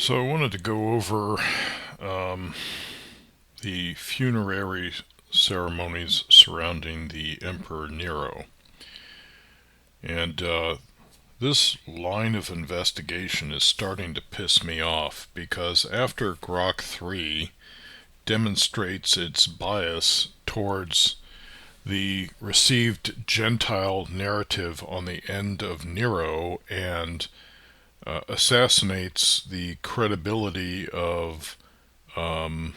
So I wanted to go over um, the funerary ceremonies surrounding the Emperor Nero. And this line of investigation is starting to piss me off because after Grok 3 demonstrates its bias towards the received Gentile narrative on the end of Nero and assassinates the credibility of um,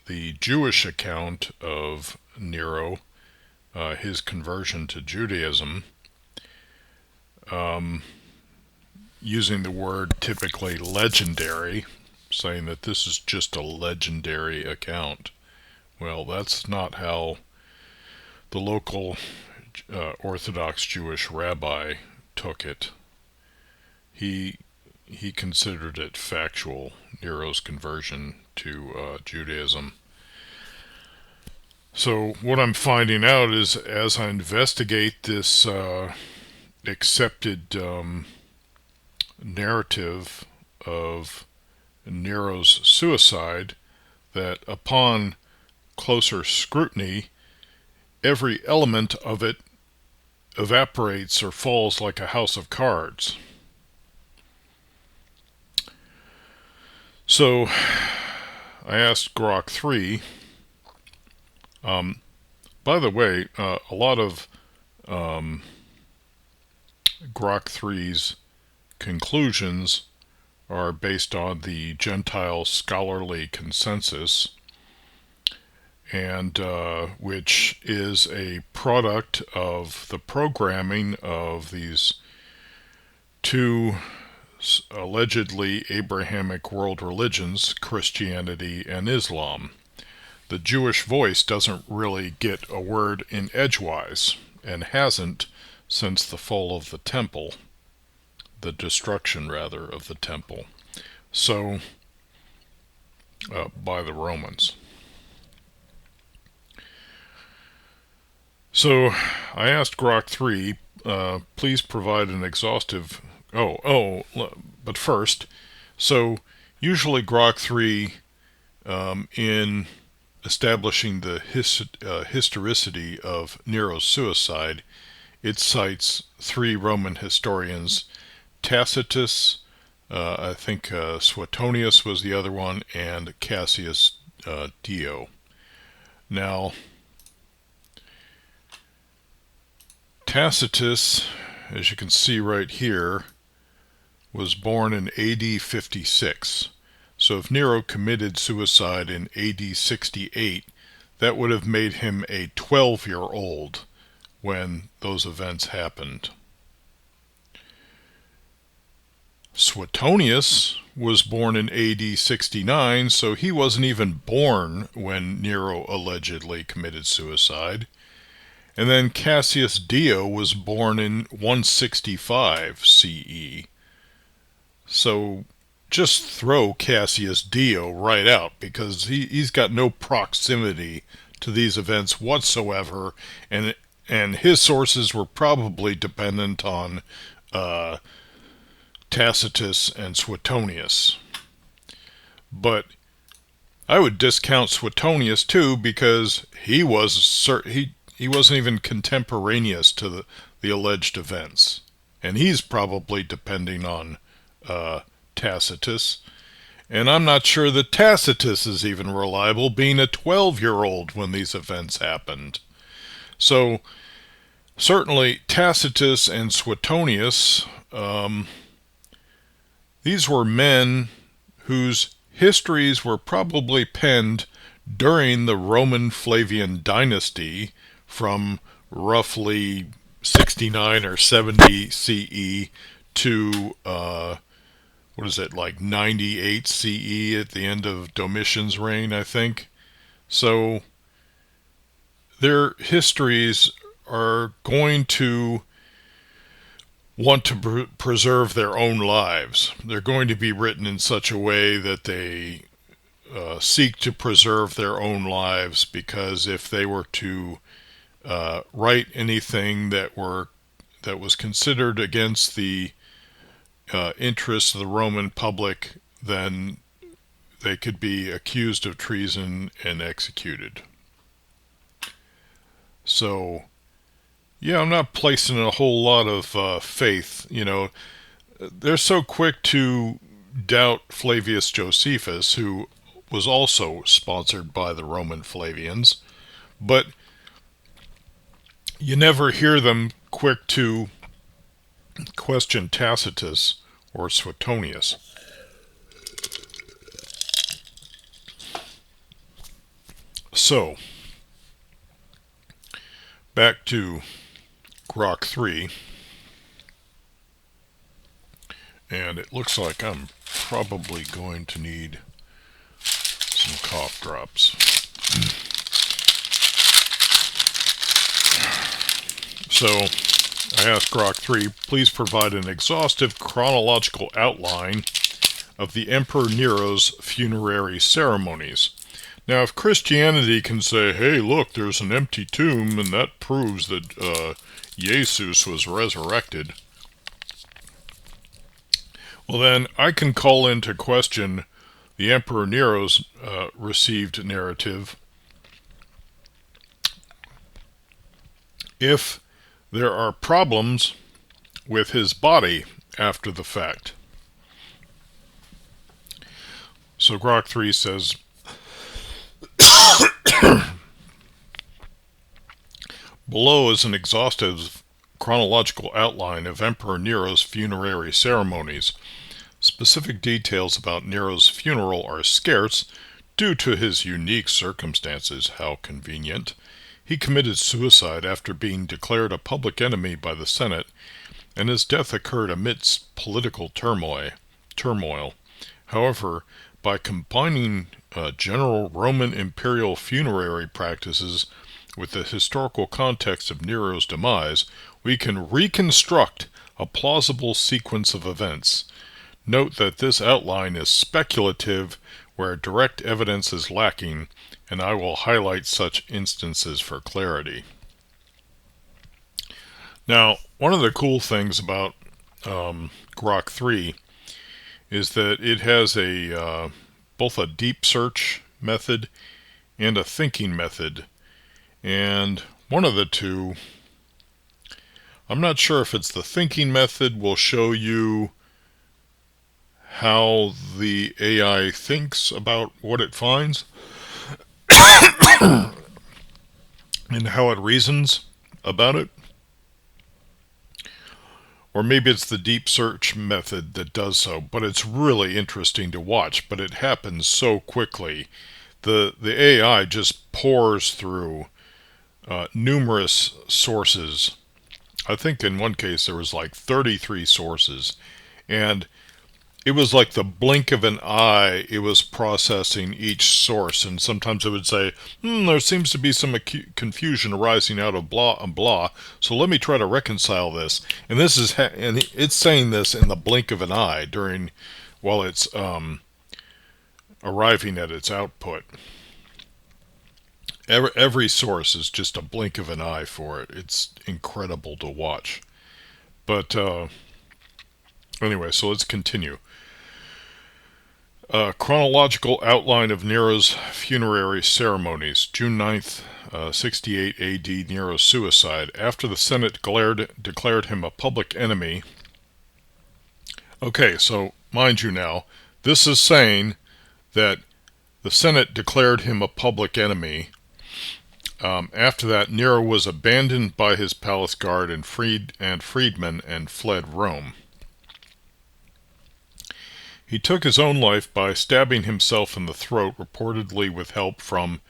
the Jewish account of Nero, his conversion to Judaism, um, using the word typically legendary, saying that this is just a legendary account. Well, that's not how the local Orthodox Jewish rabbi took it. He he considered it factual, Nero's conversion to Judaism. So what I'm finding out is, as I investigate this accepted narrative of Nero's suicide, that upon closer scrutiny, every element of it evaporates or falls like a house of cards. So I asked Grok 3. By the way, a lot of Grok 3's conclusions are based on the Gentile scholarly consensus, and which is a product of the programming of these two allegedly Abrahamic world religions, Christianity and Islam. The Jewish voice doesn't really get a word in edgewise, and hasn't since the fall of the temple, the destruction rather of the temple, so by the Romans. So I asked Grok 3, please provide an exhaustive. But first, so usually Grok 3, in establishing the historicity of Nero's suicide, it cites three Roman historians: Tacitus, I think Suetonius was the other one, and Cassius Dio. Now, Tacitus, as you can see right here, was born in AD 56. So if Nero committed suicide in AD 68, that would have made him a 12-year-old when those events happened. Suetonius was born in AD 69, so he wasn't even born when Nero allegedly committed suicide. And then Cassius Dio was born in 165 CE. So just throw Cassius Dio right out, because he's got no proximity to these events whatsoever, and his sources were probably dependent on Tacitus and Suetonius. But I would discount Suetonius too, because he wasn't even contemporaneous to the alleged events, and he's probably depending on Tacitus, and I'm not sure that Tacitus is even reliable, being a 12-year-old when these events happened. So certainly Tacitus and Suetonius, these were men whose histories were probably penned during the Roman Flavian dynasty from roughly 69 or 70 CE to like 98 CE at the end of Domitian's reign, I think. So their histories are going to want to preserve their own lives. They're going to be written in such a way that they seek to preserve their own lives, because if they were to write anything that was considered against the interests of the Roman public, then they could be accused of treason and executed. So, yeah, I'm not placing a whole lot of faith. They're so quick to doubt Flavius Josephus, who was also sponsored by the Roman Flavians, but you never hear them quick to question Tacitus or Suetonius. So, back to Grok 3, and it looks like I'm probably going to need some cough drops. So, I asked Grok 3, please provide an exhaustive chronological outline of the Emperor Nero's funerary ceremonies. Now, if Christianity can say, hey, look, there's an empty tomb, and that proves that Jesus was resurrected, well, then I can call into question the Emperor Nero's received narrative if there are problems with his body after the fact. So Grok 3 says, below is an exhaustive chronological outline of Emperor Nero's funerary ceremonies. Specific details about Nero's funeral are scarce due to his unique circumstances. How convenient. He committed suicide after being declared a public enemy by the Senate, and his death occurred amidst political turmoil. However, by combining general Roman imperial funerary practices with the historical context of Nero's demise, we can reconstruct a plausible sequence of events. Note that this outline is speculative where direct evidence is lacking, and I will highlight such instances for clarity. Now, one of the cool things about Grok 3 is that it has both a deep search method and a thinking method. And one of the two, I'm not sure if it's the thinking method, will show you how the AI thinks about what it finds and how it reasons about it. Or maybe it's the deep search method that does so, but it's really interesting to watch, but it happens so quickly. The AI just pours through numerous sources. I think in one case there was like 33 sources, and it was like the blink of an eye. It was processing each source, and sometimes it would say, there seems to be some confusion arising out of blah and blah, so let me try to reconcile this. And this is and it's saying this in the blink of an eye while it's arriving at its output. Every source is just a blink of an eye for it. It's incredible to watch. But anyway, so let's continue. Chronological outline of Nero's funerary ceremonies. June 9th, 68 AD, Nero's suicide. After the Senate declared him a public enemy. Okay, so mind you now, this is saying that the Senate declared him a public enemy. After that, Nero was abandoned by his palace guard and freedmen and fled Rome. He took his own life by stabbing himself in the throat, reportedly with help from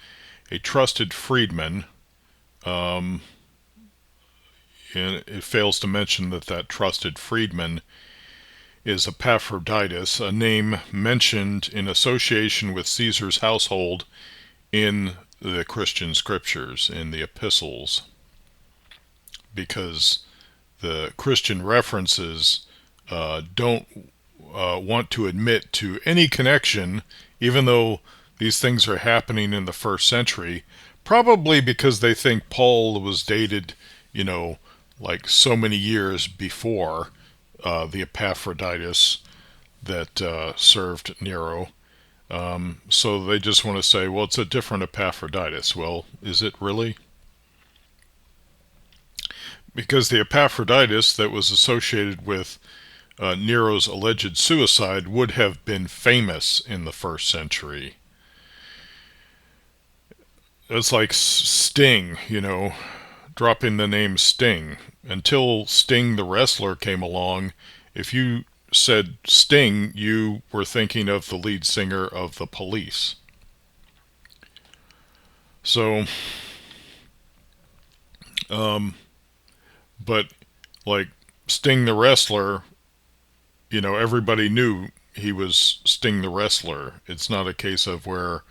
a trusted freedman. And it fails to mention that trusted freedman is Epaphroditus, a name mentioned in association with Caesar's household in the Christian scriptures, in the epistles, because the Christian references don't want to admit to any connection, even though these things are happening in the first century, probably because they think Paul was dated, like so many years before, the Epaphroditus that served Nero. So they just want to say, well, it's a different Epaphroditus. Well, is it really? Because the Epaphroditus that was associated with Nero's alleged suicide would have been famous in the first century. It's like Sting, dropping the name Sting. Until Sting the wrestler came along, if you said Sting, you were thinking of the lead singer of the Police. So, but like Sting the wrestler, everybody knew he was Sting the wrestler. It's not a case of where,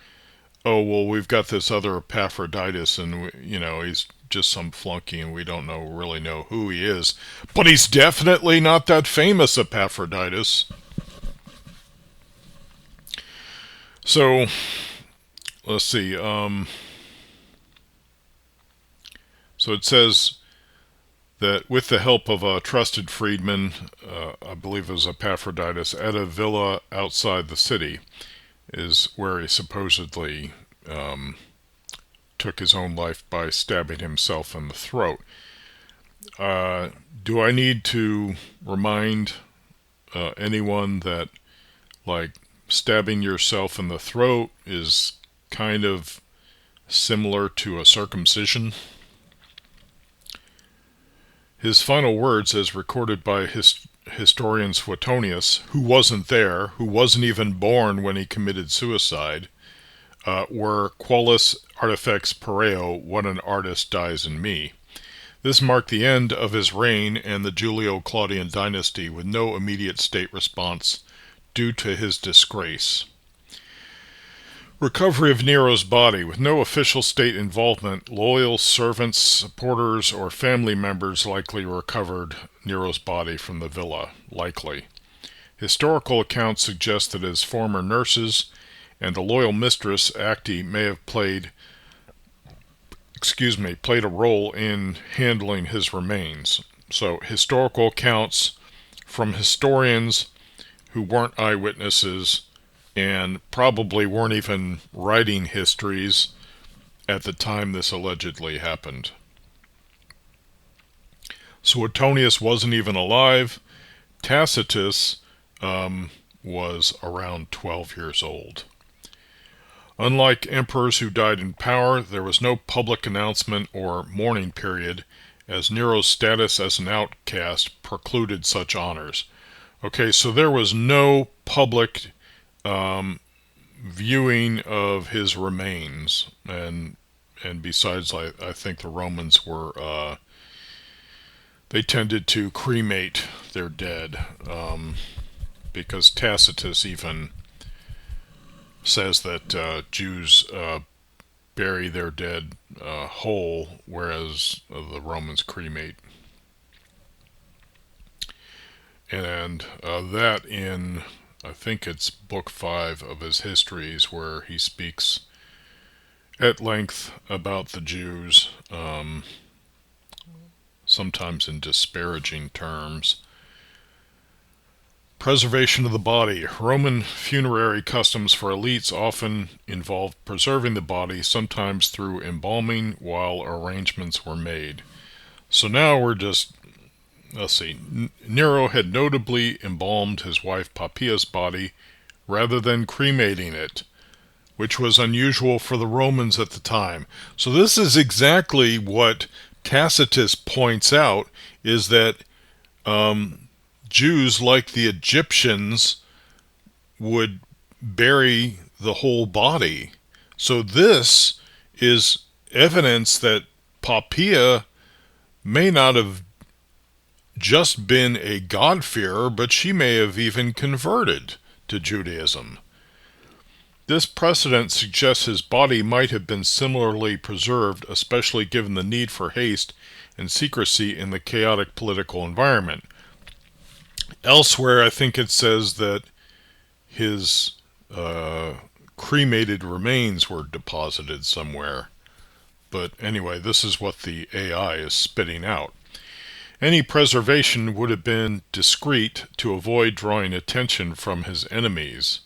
oh, well, we've got this other Epaphroditus and, he's just some flunky and we don't really know who he is. But he's definitely not that famous Epaphroditus. So, let's see. So it says that with the help of a trusted freedman, I believe it was Epaphroditus, at a villa outside the city, is where he supposedly took his own life by stabbing himself in the throat. Do I need to remind anyone that, like, stabbing yourself in the throat is kind of similar to a circumcision? His final words, as recorded by historian Suetonius, who wasn't there, who wasn't even born when he committed suicide, were qualis artifex pareo, what an artist dies in me. This marked the end of his reign and the Julio-Claudian dynasty, with no immediate state response due to his disgrace. Recovery of Nero's body. With no official state involvement, loyal servants, supporters, or family members likely recovered Nero's body from the villa. Likely. Historical accounts suggest that his former nurses and a loyal mistress, Acte, may have played a role in handling his remains. So, historical accounts from historians who weren't eyewitnesses and probably weren't even writing histories at the time this allegedly happened. Suetonius wasn't even alive. Tacitus was around 12 years old. Unlike emperors who died in power, there was no public announcement or mourning period, as Nero's status as an outcast precluded such honors. Okay, so there was no public viewing of his remains, and besides, I think the Romans were they tended to cremate their dead, because Tacitus even says that Jews bury their dead whole, whereas the Romans cremate. And that in, I think it's book 5 of his Histories, where he speaks at length about the Jews, sometimes in disparaging terms. Preservation of the body. Roman funerary customs for elites often involved preserving the body, sometimes through embalming, while arrangements were made. So now we're just, let's see, Nero had notably embalmed his wife Poppaea's body rather than cremating it, which was unusual for the Romans at the time. So this is exactly what Tacitus points out, is that Jews, like the Egyptians, would bury the whole body. So this is evidence that Poppaea may not have just been a God-fearer, but she may have even converted to Judaism. This precedent suggests his body might have been similarly preserved, especially given the need for haste and secrecy in the chaotic political environment. Elsewhere, I think it says that his cremated remains were deposited somewhere. But anyway, this is what the AI is spitting out. Any preservation would have been discreet to avoid drawing attention from his enemies.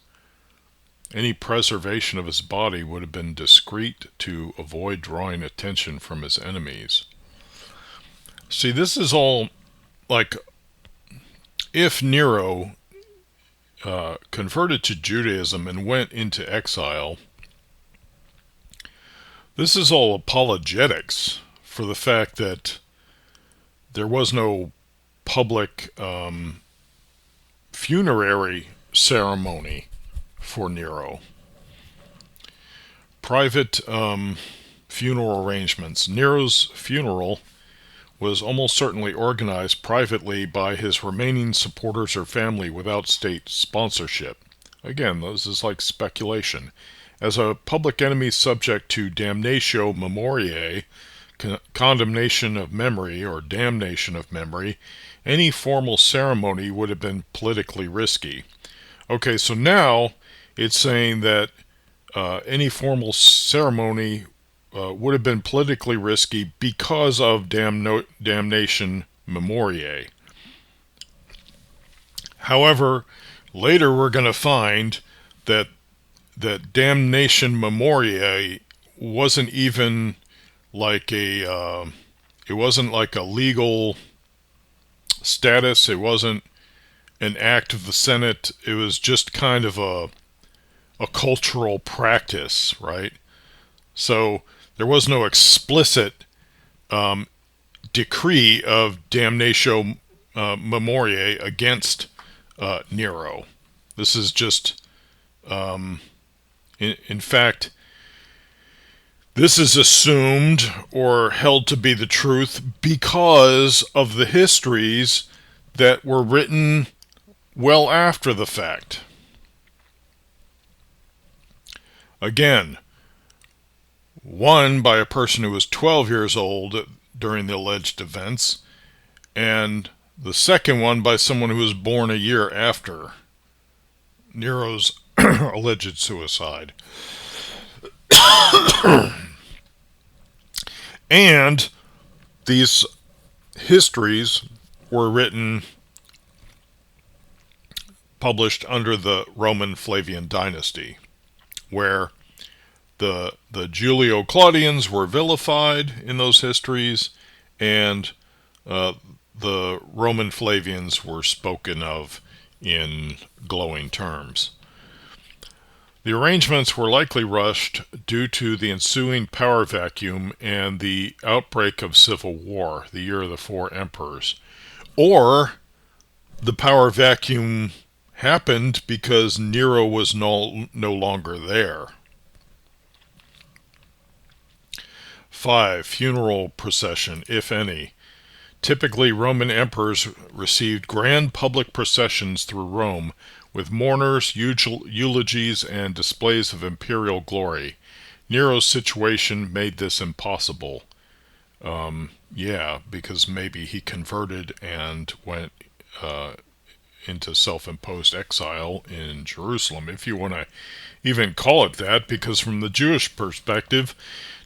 Any preservation of his body would have been discreet to avoid drawing attention from his enemies. See, this is all like if Nero converted to Judaism and went into exile, this is all apologetics for the fact that there was no public funerary ceremony for Nero. Private funeral arrangements. Nero's funeral was almost certainly organized privately by his remaining supporters or family without state sponsorship. Again, this is like speculation. As a public enemy subject to damnatio memoriae, condemnation of memory or damnation of memory, any formal ceremony would have been politically risky. Okay, so now it's saying that any formal ceremony would have been politically risky because of damnation memoriae. However, later we're going to find that damnation memoriae wasn't even like it wasn't like a legal status. It wasn't an act of the Senate. It was just kind of a cultural practice, right? So there was no explicit decree of damnatio memoriae against Nero. This is just, in fact, this is assumed or held to be the truth because of the histories that were written well after the fact. Again, one by a person who was 12 years old during the alleged events, and the second one by someone who was born a year after Nero's alleged suicide. And these histories were written, published under the Roman Flavian dynasty, where the Julio-Claudians were vilified in those histories, and the Roman Flavians were spoken of in glowing terms. The arrangements were likely rushed due to the ensuing power vacuum and the outbreak of civil war, the year of the four emperors. Or the power vacuum happened because Nero was no longer there. 5. Funeral procession, if any. Typically, Roman emperors received grand public processions through Rome with mourners, eulogies, and displays of imperial glory. Nero's situation made this impossible. Because maybe he converted and went into self-imposed exile in Jerusalem, if you want to even call it that, because from the Jewish perspective,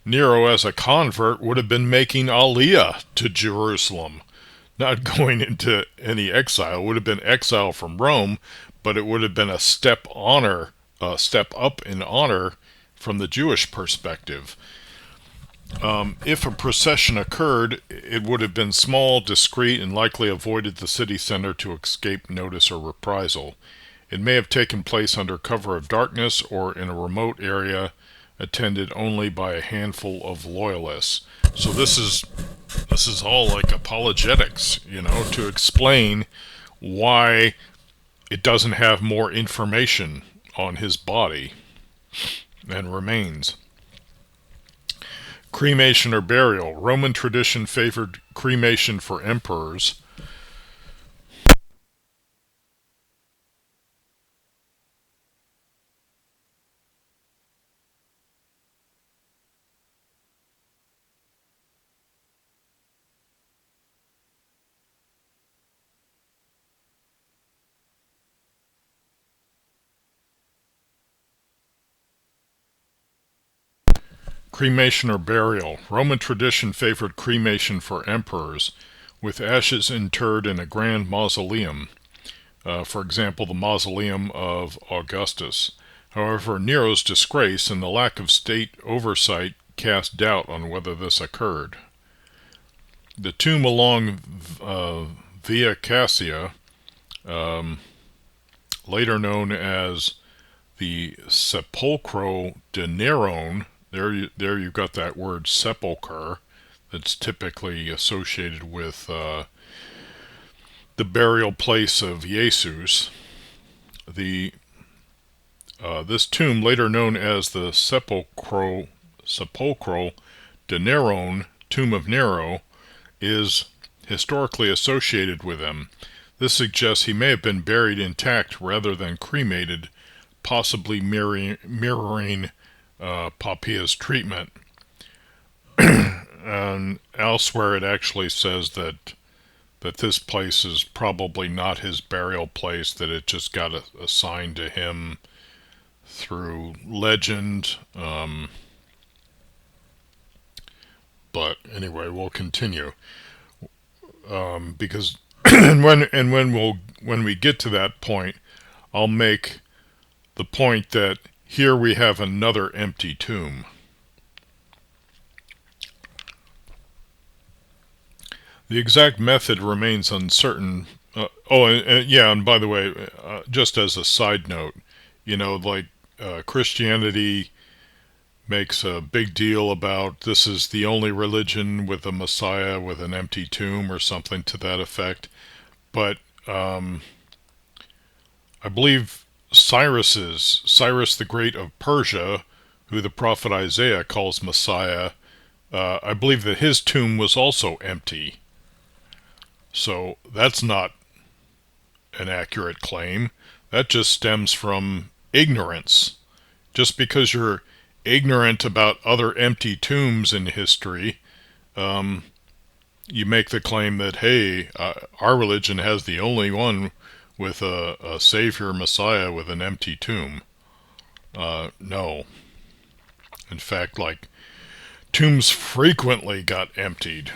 Nero as a convert would have been making Aliyah to Jerusalem, not going into any exile. It would have been exile from Rome, but it would have been a step up in honor from the Jewish perspective. If a procession occurred, it would have been small, discreet, and likely avoided the city center to escape notice or reprisal. It may have taken place under cover of darkness or in a remote area, attended only by a handful of loyalists. So this is all like apologetics, to explain why it doesn't have more information on his body and remains. Cremation or burial. Roman tradition favored cremation for emperors. Cremation or burial. Roman tradition favored cremation for emperors, with ashes interred in a grand mausoleum. For example, the mausoleum of Augustus. However, Nero's disgrace and the lack of state oversight cast doubt on whether this occurred. The tomb along Via Cassia, later known as the Sepolcro de Nero, there you've got that word sepulcher that's typically associated with the burial place of Jesus. This tomb, later known as the Sepolcro de Nero, tomb of Nero, is historically associated with him. This suggests he may have been buried intact rather than cremated, possibly mirroring Poppaea's treatment. And elsewhere it actually says that this place is probably not his burial place, that it just got assigned to him through legend. But anyway, we'll continue. Because when we get to that point, I'll make the point that here we have another empty tomb. The exact method remains uncertain. And by the way, just as a side note, Christianity makes a big deal about this is the only religion with a Messiah with an empty tomb or something to that effect. But I believe Cyrus the Great of Persia, who the prophet Isaiah calls Messiah, I believe that his tomb was also empty. So that's not an accurate claim. That just stems from ignorance. Just because you're ignorant about other empty tombs in history, you make the claim that, hey, our religion has the only one with a savior Messiah with an empty tomb. No. In fact, tombs frequently got emptied.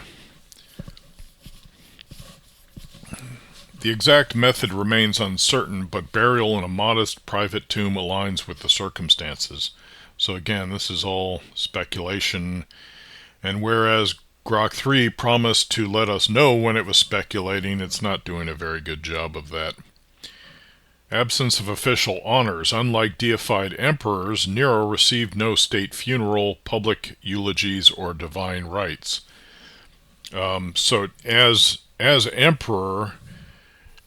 The exact method remains uncertain, but burial in a modest private tomb aligns with the circumstances. So again, this is all speculation, and whereas Grok 3 promised to let us know when it was speculating, it's not doing a very good job of that. Absence of official honors. Unlike deified emperors, Nero received no state funeral, public eulogies, or divine rites. So as emperor,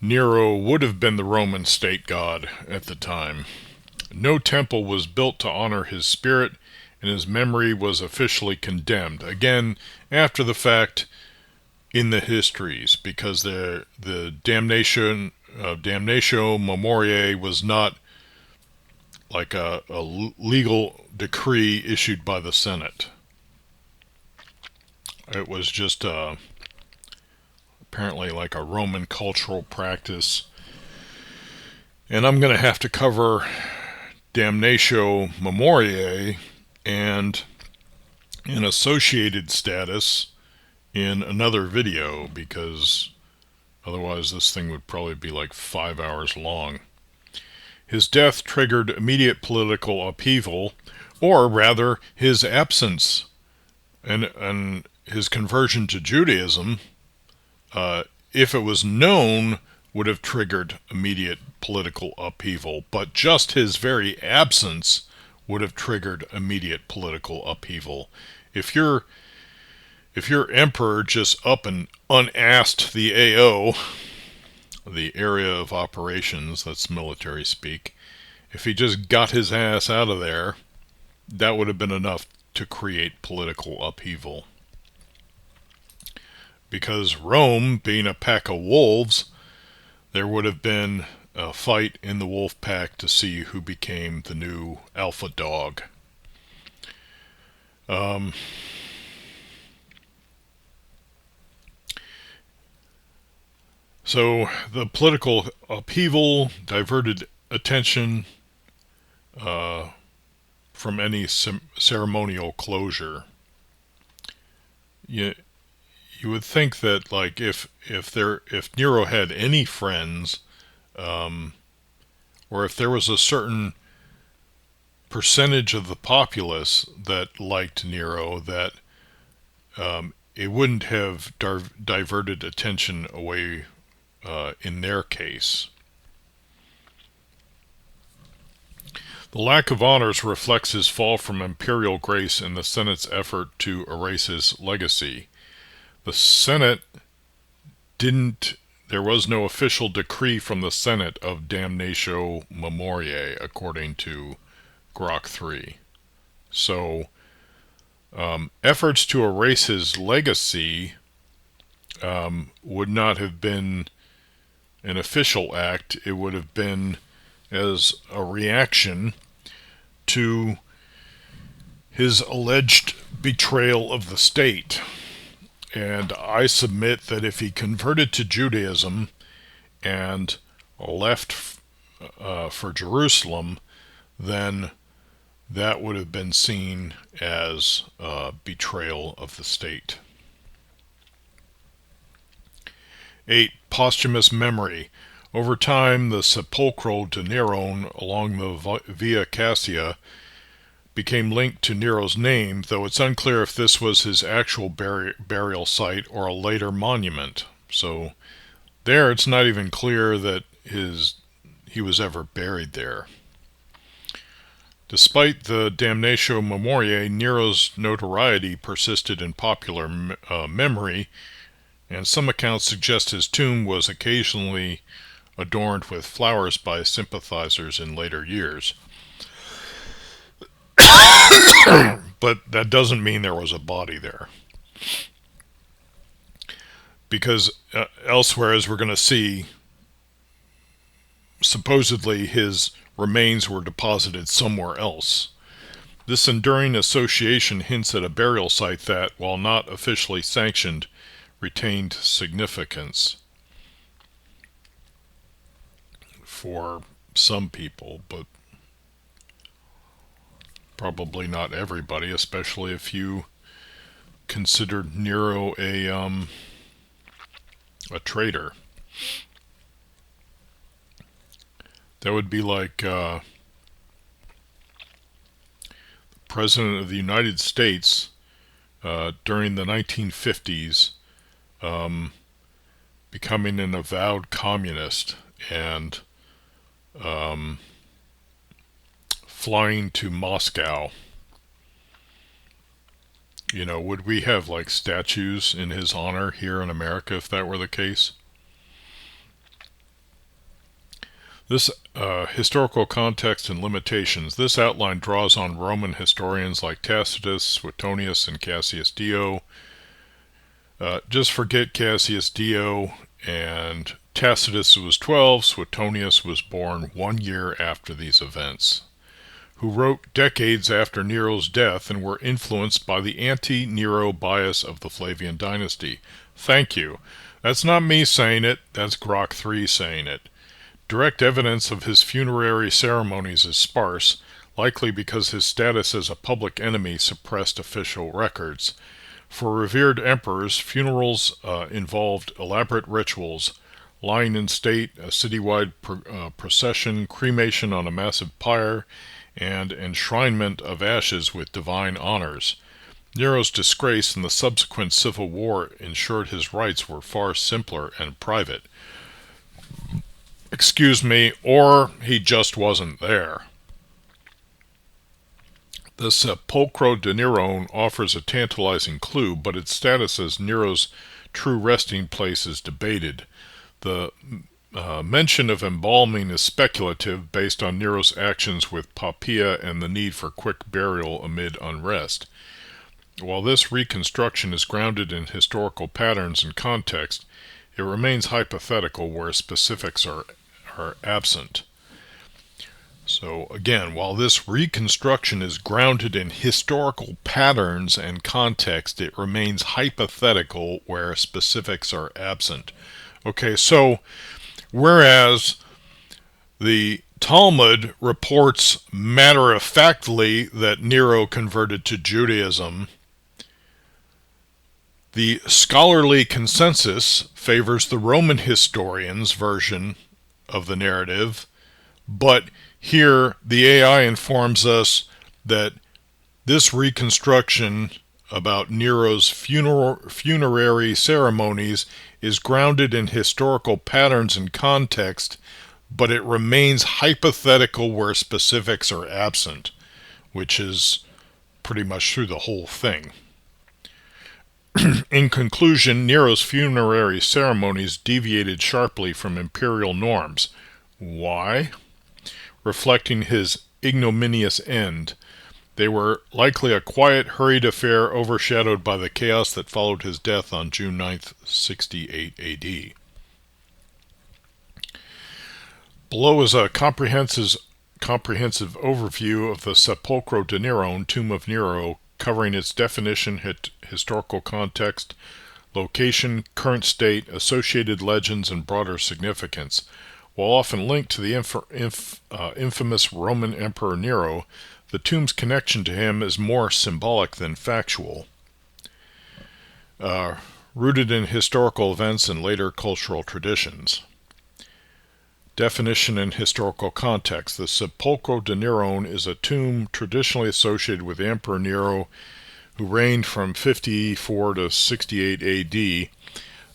Nero would have been the Roman state god at the time. No temple was built to honor his spirit, and his memory was officially condemned. Again, after the fact in the histories, because the damnatio memoriae was not like a legal decree issued by the Senate. It was just apparently like a Roman cultural practice. And I'm going to have to cover damnatio memoriae and an associated status in another video, because otherwise this thing would probably be like 5 hours long. His death triggered immediate political upheaval, or rather his absence and his conversion to Judaism, if it was known, would have triggered immediate political upheaval, but just his very absence would have triggered immediate political upheaval. If your emperor just up and unasked the AO, the area of operations, that's military speak, if he just got his ass out of there, that would have been enough to create political upheaval. Because Rome, being a pack of wolves, there would have been a fight in the wolf pack to see who became the new alpha dog. So the political upheaval diverted attention from any ceremonial closure. you would think that, like, if Nero had any friends, or if there was a certain percentage of the populace that liked Nero, that it wouldn't have diverted attention away in their case. The lack of honors reflects his fall from imperial grace and the Senate's effort to erase his legacy. The Senate didn't. There was no official decree from the Senate of damnatio memoriae, according to Grok 3. So, efforts to erase his legacy would not have been an official act. It would have been as a reaction to his alleged betrayal of the state. And I submit that if he converted to Judaism and left for Jerusalem, then that would have been seen as a betrayal of the state. 8. Posthumous memory. Over time, the Sepulchro de Nero along the Via Cassia became linked to Nero's name, though it's unclear if this was his actual burial site or a later monument. So there, it's not even clear that he was ever buried there. Despite the damnatio memoriae, Nero's notoriety persisted in popular memory, and some accounts suggest his tomb was occasionally adorned with flowers by sympathizers in later years. But that doesn't mean there was a body there. Because elsewhere, as we're going to see, supposedly his remains were deposited somewhere else. This enduring association hints at a burial site that, while not officially sanctioned, retained significance for some people, but probably not everybody, especially if you considered Nero a traitor. That would be like the President of the United States during the 1950s becoming an avowed communist and flying to Moscow. You know, would we have like statues in his honor here in America if that were the case? This historical context and limitations. This outline draws on Roman historians like Tacitus, Suetonius, and Cassius Dio. Just forget Cassius Dio, and Tacitus was 12, Suetonius was born 1 year after these events, who wrote decades after Nero's death and were influenced by the anti-Nero bias of the Flavian dynasty. Thank you. That's not me saying it, that's Grok 3 saying it. Direct evidence of his funerary ceremonies is sparse, likely because his status as a public enemy suppressed official records. For revered emperors, funerals involved elaborate rituals, lying in state, a citywide procession, cremation on a massive pyre, and enshrinement of ashes with divine honors. Nero's disgrace and the subsequent civil war ensured his rites were far simpler and private. Excuse me, or he just wasn't there. The Sepulchro de Nero offers a tantalizing clue, but its status as Nero's true resting place is debated. The mention of embalming is speculative, based on Nero's actions with Poppaea and the need for quick burial amid unrest. While this reconstruction is grounded in historical patterns and context, it remains hypothetical where specifics are absent. So again, while this reconstruction is grounded in historical patterns and context, it remains hypothetical where specifics are absent. Okay, so whereas the Talmud reports matter-of-factly that Nero converted to Judaism, The scholarly consensus favors the Roman historians' version of the narrative, but here the AI informs us that this reconstruction about Nero's funerary ceremonies is grounded in historical patterns and context, but it remains hypothetical where specifics are absent, which is pretty much through the whole thing. In conclusion, Nero's funerary ceremonies deviated sharply from imperial norms. Why? Reflecting his ignominious end. They were likely a quiet, hurried affair overshadowed by the chaos that followed his death on June 9th, 68 AD. Below is a comprehensive overview of the Sepolcro de Nero, Tomb of Nero, covering its definition, historical context, location, current state, associated legends, and broader significance. While often linked to the infamous Roman Emperor Nero, the tomb's connection to him is more symbolic than factual. Rooted in historical events and later cultural traditions. Definition and historical context. The Sepolcro de Nero is a tomb traditionally associated with Emperor Nero, who reigned from 54 to 68 AD,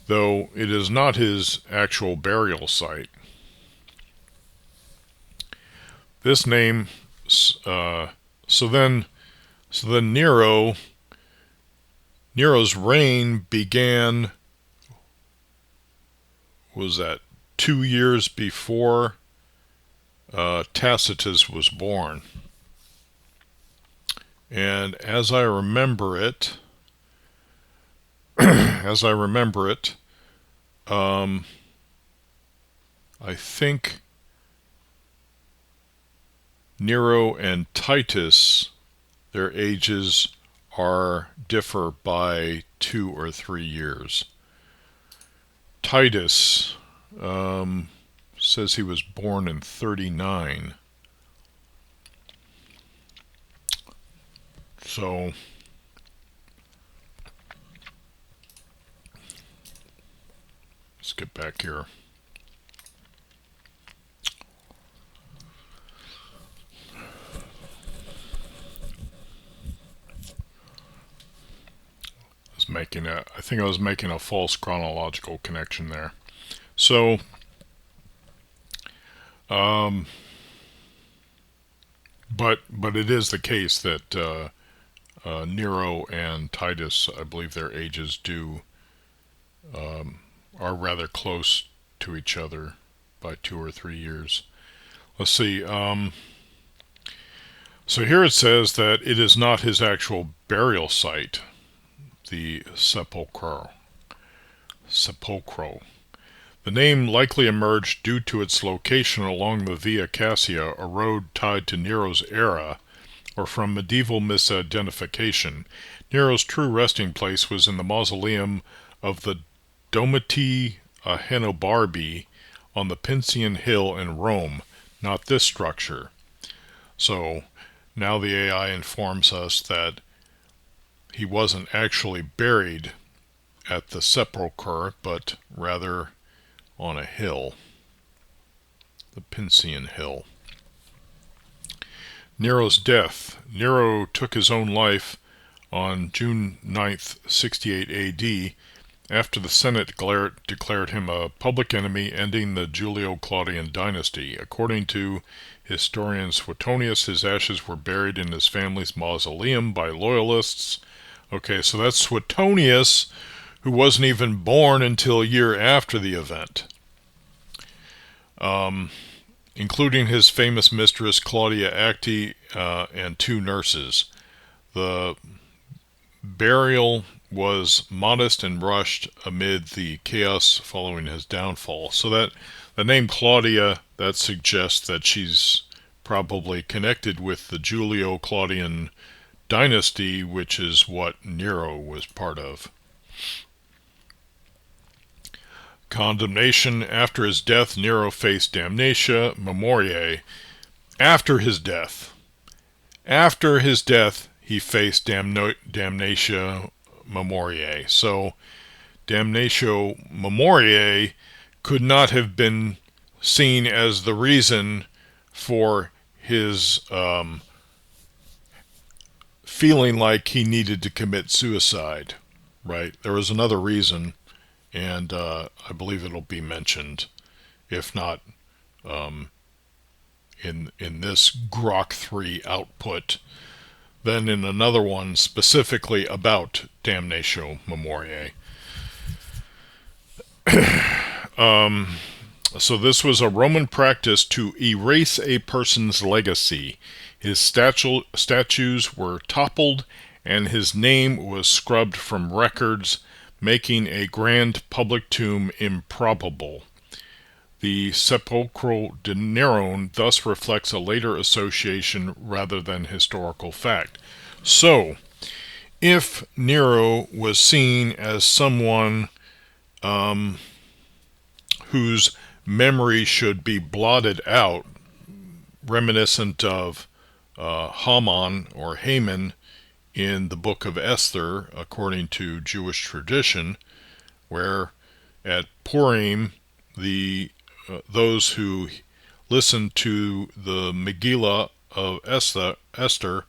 though it is not his actual burial site. This name, so then Nero's reign began, was that 2 years before Tacitus was born. And as I remember it, I think Nero and Titus, their ages differ by 2 or 3 years. Titus says he was born in 39. So let's get back here. I think I was making a false chronological connection there. So, but it is the case that Nero and Titus, I believe their ages are rather close to each other by 2 or 3 years. Let's see. So here it says that it is not his actual burial site, the Sepolcro. The name likely emerged due to its location along the Via Cassia, a road tied to Nero's era, or from medieval misidentification. Nero's true resting place was in the mausoleum of the Domiti Henobarbi on the Pincian Hill in Rome, not this structure. So now the AI informs us that he wasn't actually buried at the sepulchre, but rather on a hill, the Pincian Hill. Nero's death. Nero took his own life on June 9th, 68 AD, after the Senate declared him a public enemy, ending the Julio-Claudian dynasty. According to historian Suetonius, his ashes were buried in his family's mausoleum by loyalists. Okay, so that's Suetonius, who wasn't even born until a year after the event. Including his famous mistress Claudia Acti and 2 nurses. The burial was modest and rushed amid the chaos following his downfall. So that the name Claudia, that suggests that she's probably connected with the Julio-Claudian dynasty, which is what Nero was part of. Condemnation. After his death, Nero faced damnatio memoriae. After his death, he faced damnatio Memoriae. So damnatio memoriae could not have been seen as the reason for his feeling like he needed to commit suicide, right? There was another reason, and I believe it'll be mentioned, if not in this Grok 3 output, then in another one specifically about damnatio memoriae. So this was a Roman practice to erase a person's legacy. His statues were toppled and his name was scrubbed from records, making a grand public tomb improbable. The sepulchral de Nero thus reflects a later association rather than historical fact. So, if Nero was seen as someone whose memory should be blotted out, reminiscent of Haman or Haman in the book of Esther, according to Jewish tradition, where at Purim, those who listen to the Megillah of Esther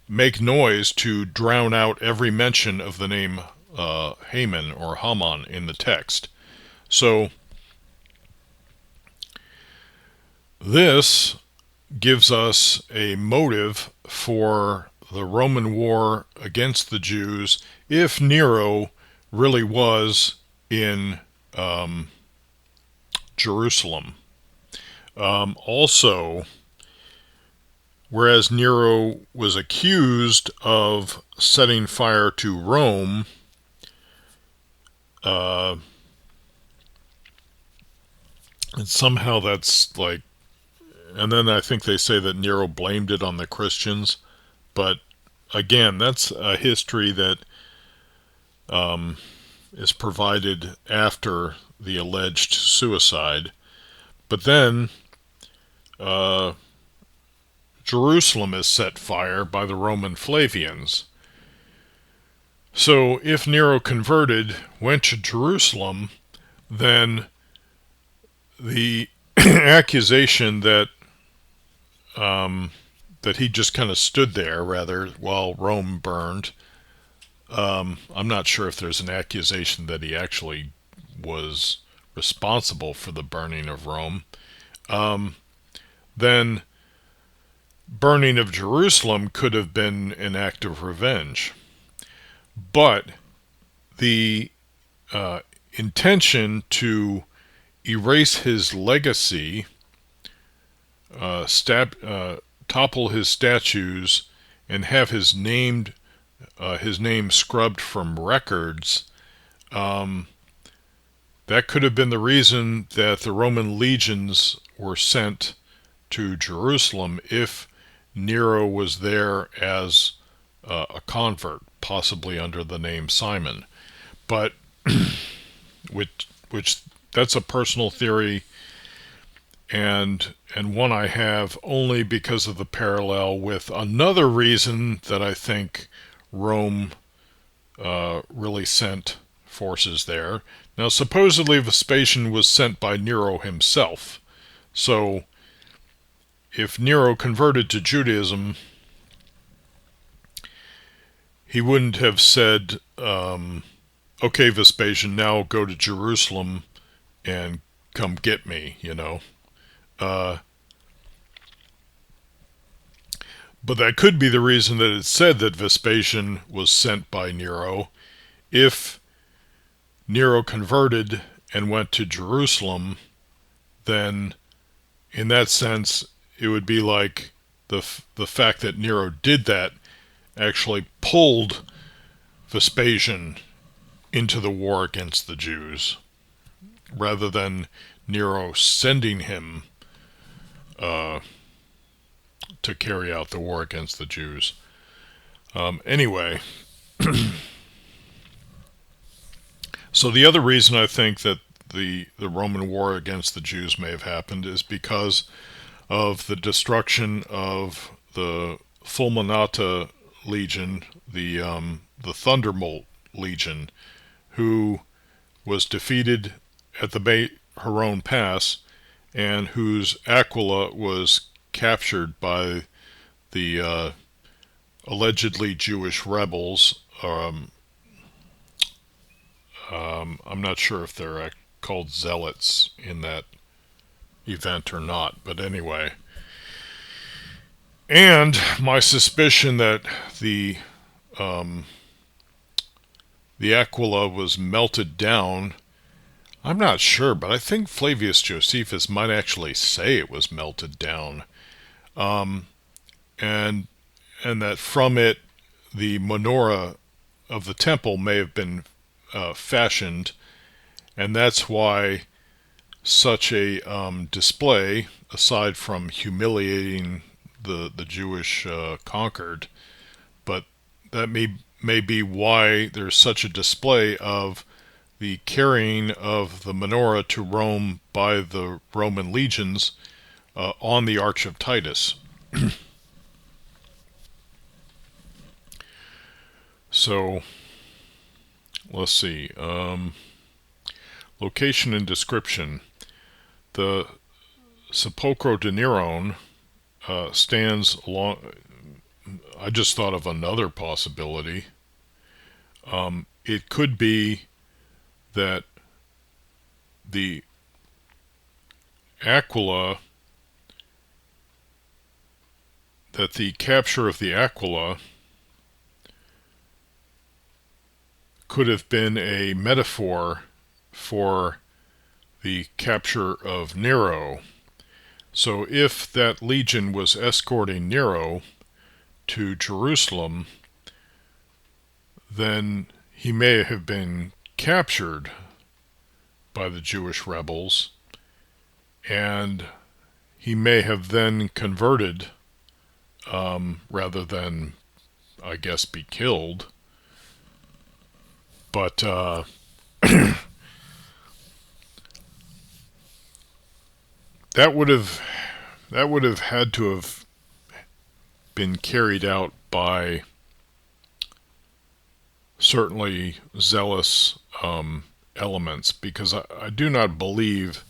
make noise to drown out every mention of the name Haman or Haman in the text. So this gives us a motive for the Roman war against the Jews if Nero really was in Jerusalem. Also, whereas Nero was accused of setting fire to Rome, and somehow that's like, and then I think they say that Nero blamed it on the Christians, but again, that's a history that is provided after the alleged suicide. But then Jerusalem is set fire by the Roman Flavians. So if Nero converted, went to Jerusalem, then the accusation that that he just kind of stood there, rather, while Rome burned. I'm not sure if there's an accusation that he actually was responsible for the burning of Rome. Then burning of Jerusalem could have been an act of revenge. But the intention to erase his legacy, topple his statues, and have his name scrubbed from records, that could have been the reason that the Roman legions were sent to Jerusalem if Nero was there as a convert, possibly under the name Simon. But which that's a personal theory, and one I have only because of the parallel with another reason that I think Rome really sent forces there. Now, supposedly Vespasian was sent by Nero himself. So, if Nero converted to Judaism, he wouldn't have said, okay, Vespasian, now go to Jerusalem and come get me, you know. But that could be the reason that it said that Vespasian was sent by Nero. If Nero converted and went to Jerusalem, then in that sense it would be like the fact that Nero did that actually pulled Vespasian into the war against the Jews, rather than Nero sending him to carry out the war against the Jews. Anyway, so the other reason I think that the Roman war against the Jews may have happened is because of the destruction of the Fulminata legion, the Thunderbolt Legion, who was defeated at the Beit Horon Pass, and whose Aquila was captured by the allegedly Jewish rebels. I'm not sure if they're called zealots in that event or not, but anyway. And my suspicion that the Aquila was melted down, I'm not sure, but I think Flavius Josephus might actually say it was melted down, and that from it the menorah of the temple may have been fashioned, and that's why such a display, aside from humiliating the Jewish conquered, but that may be why there's such a display of the carrying of the menorah to Rome by the Roman legions on the Arch of Titus. So, let's see. Location and description. The Sepolcro de Nero stands along. I just thought of another possibility. It could be that the Aquila, that the capture of the Aquila could have been a metaphor for the capture of Nero. So if that legion was escorting Nero to Jerusalem, then he may have been captured by the Jewish rebels, and he may have then converted rather than, I guess, be killed. But that would have had to have been carried out by certainly zealous elements, because I do not believe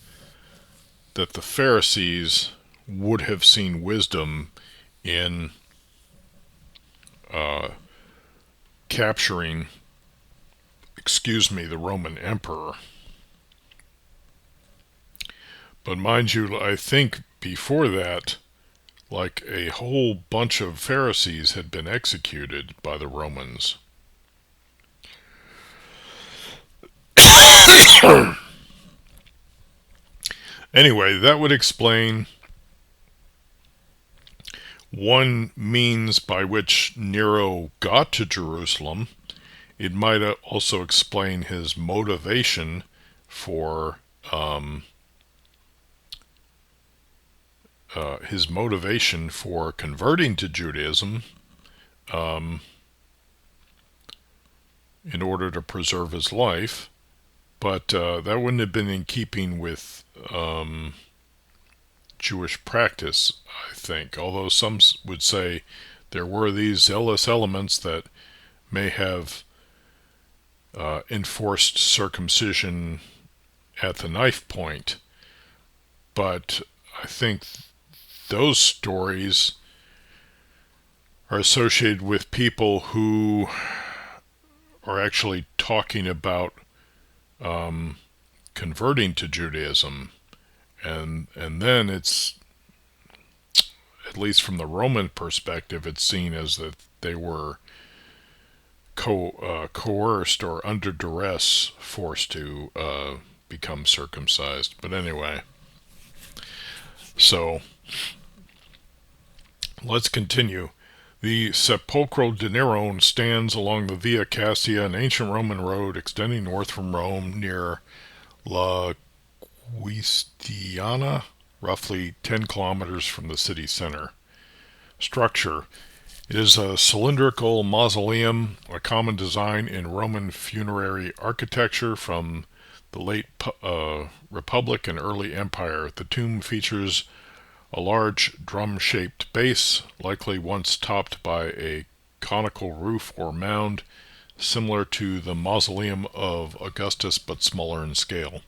that the Pharisees would have seen wisdom in capturing, the Roman emperor. But mind you, I think before that, like a whole bunch of Pharisees had been executed by the Romans. Anyway, that would explain one means by which Nero got to Jerusalem. It might also explain his motivation for converting to Judaism in order to preserve his life. But that wouldn't have been in keeping with Jewish practice, I think. Although some would say there were these zealous elements that may have enforced circumcision at the knife point. But I think those stories are associated with people who are actually talking about converting to Judaism, and then it's, at least from the Roman perspective, it's seen as that they were coerced or under duress forced to become circumcised. But anyway, so let's continue. The Sepolcro de Nero stands along the Via Cassia, an ancient Roman road extending north from Rome near La Guistiana, roughly 10 kilometers from the city center. Structure. It is a cylindrical mausoleum, a common design in Roman funerary architecture from the late Republic and early Empire. The tomb features a large drum-shaped base, likely once topped by a conical roof or mound, similar to the mausoleum of Augustus but smaller in scale.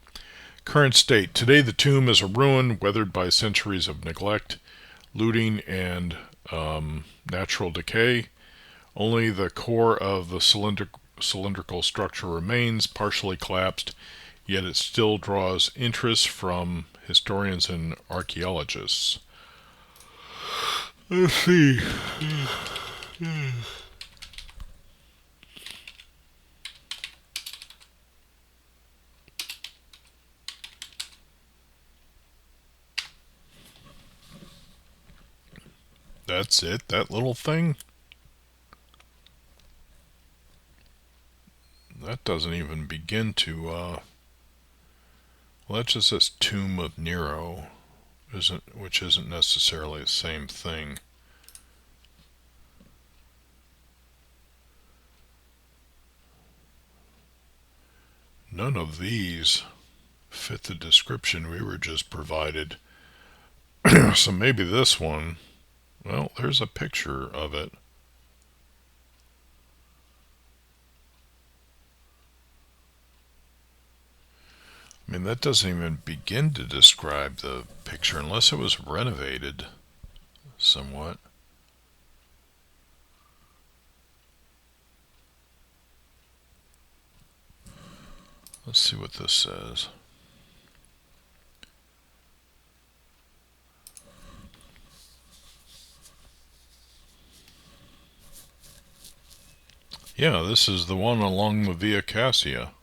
Current state. Today the tomb is a ruin weathered by centuries of neglect, looting, and natural decay. Only the core of the cylindrical structure remains, partially collapsed, yet it still draws interest from historians and archaeologists. Let's see. That's it, that little thing? That doesn't even begin to, well, that just says Tomb of Nero, which isn't necessarily the same thing. None of these fit the description we were just provided. So maybe this one, well, there's a picture of it. I mean, that doesn't even begin to describe the picture unless it was renovated somewhat. Let's see what this says. Yeah, this is the one along the Via Cassia.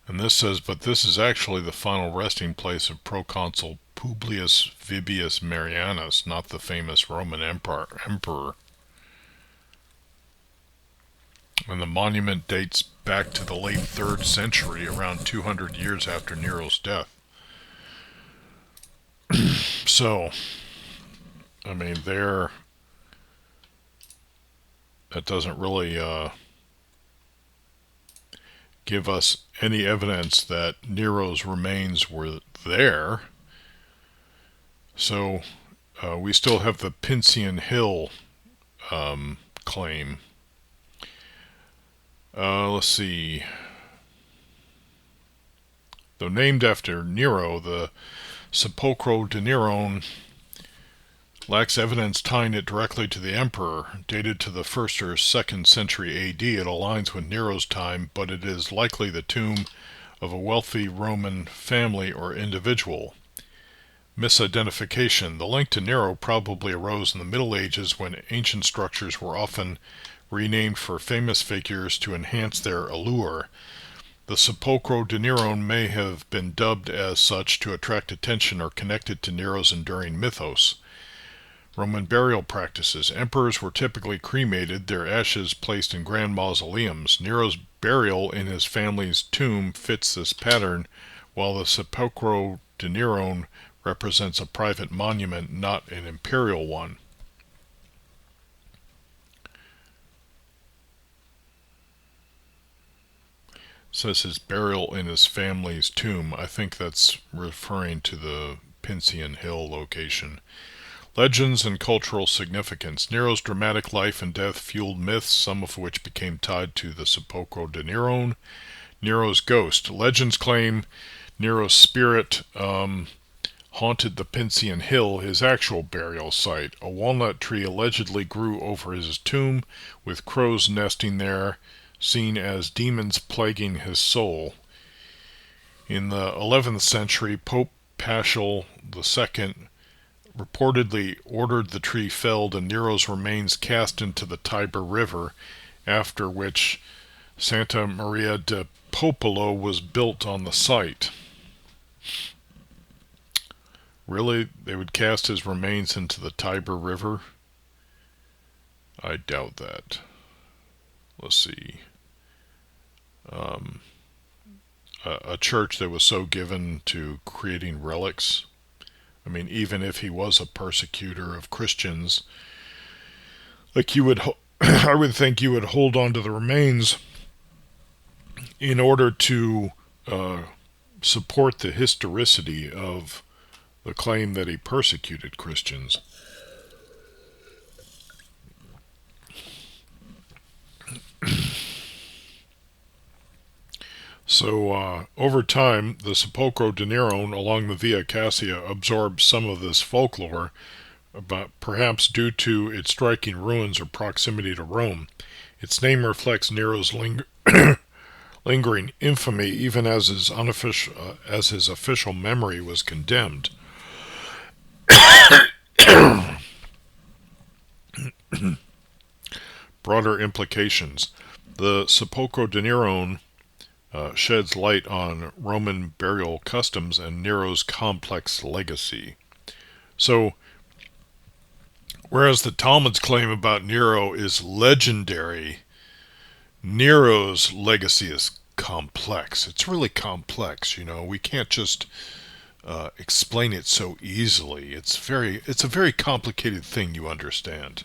And this says, but this is actually the final resting place of proconsul Publius Vibius Marianus, not the famous Roman emperor. And the monument dates back to the late 3rd century, around 200 years after Nero's death. So, I mean, that doesn't really give us any evidence that Nero's remains were there. So we still have the Pincian Hill claim. Let's see. Though named after Nero, the Sepolcro de Nero lacks evidence tying it directly to the emperor. Dated to the 1st or 2nd century AD, it aligns with Nero's time, but it is likely the tomb of a wealthy Roman family or individual. Misidentification. The link to Nero probably arose in the Middle Ages when ancient structures were often renamed for famous figures to enhance their allure. The Sepolcro de Nero may have been dubbed as such to attract attention or connect it to Nero's enduring mythos. Roman burial practices. Emperors were typically cremated, their ashes placed in grand mausoleums. Nero's burial in his family's tomb fits this pattern, while the Sepolcro de Nero represents a private monument, not an imperial one. Says his burial in his family's tomb. I think that's referring to the Pincian Hill location. Legends and cultural significance. Nero's dramatic life and death fueled myths, some of which became tied to the Sepolcro de Nero. Nero's ghost. Legends claim Nero's spirit haunted the Pincian Hill, his actual burial site. A walnut tree allegedly grew over his tomb, with crows nesting there, seen as demons plaguing his soul. In the 11th century, Pope Paschal II reportedly ordered the tree felled and Nero's remains cast into the Tiber River, after which Santa Maria de Popolo was built on the site. Really? They would cast his remains into the Tiber River? I doubt that. Let's see. A church that was so given to creating relics. I mean, even if he was a persecutor of Christians, like you would, I would think you would hold on to the remains in order to support the historicity of the claim that he persecuted Christians. So, over time, the Sepolcro de Nero along the Via Cassia absorbed some of this folklore, but perhaps due to its striking ruins or proximity to Rome. Its name reflects Nero's lingering infamy, even as his official memory was condemned. Broader implications. The Sepolcro de Nero sheds light on Roman burial customs and Nero's complex legacy. So, whereas the Talmud's claim about Nero is legendary, Nero's legacy is complex. It's really complex, We can't just explain it so easily. It's a very complicated thing, you understand.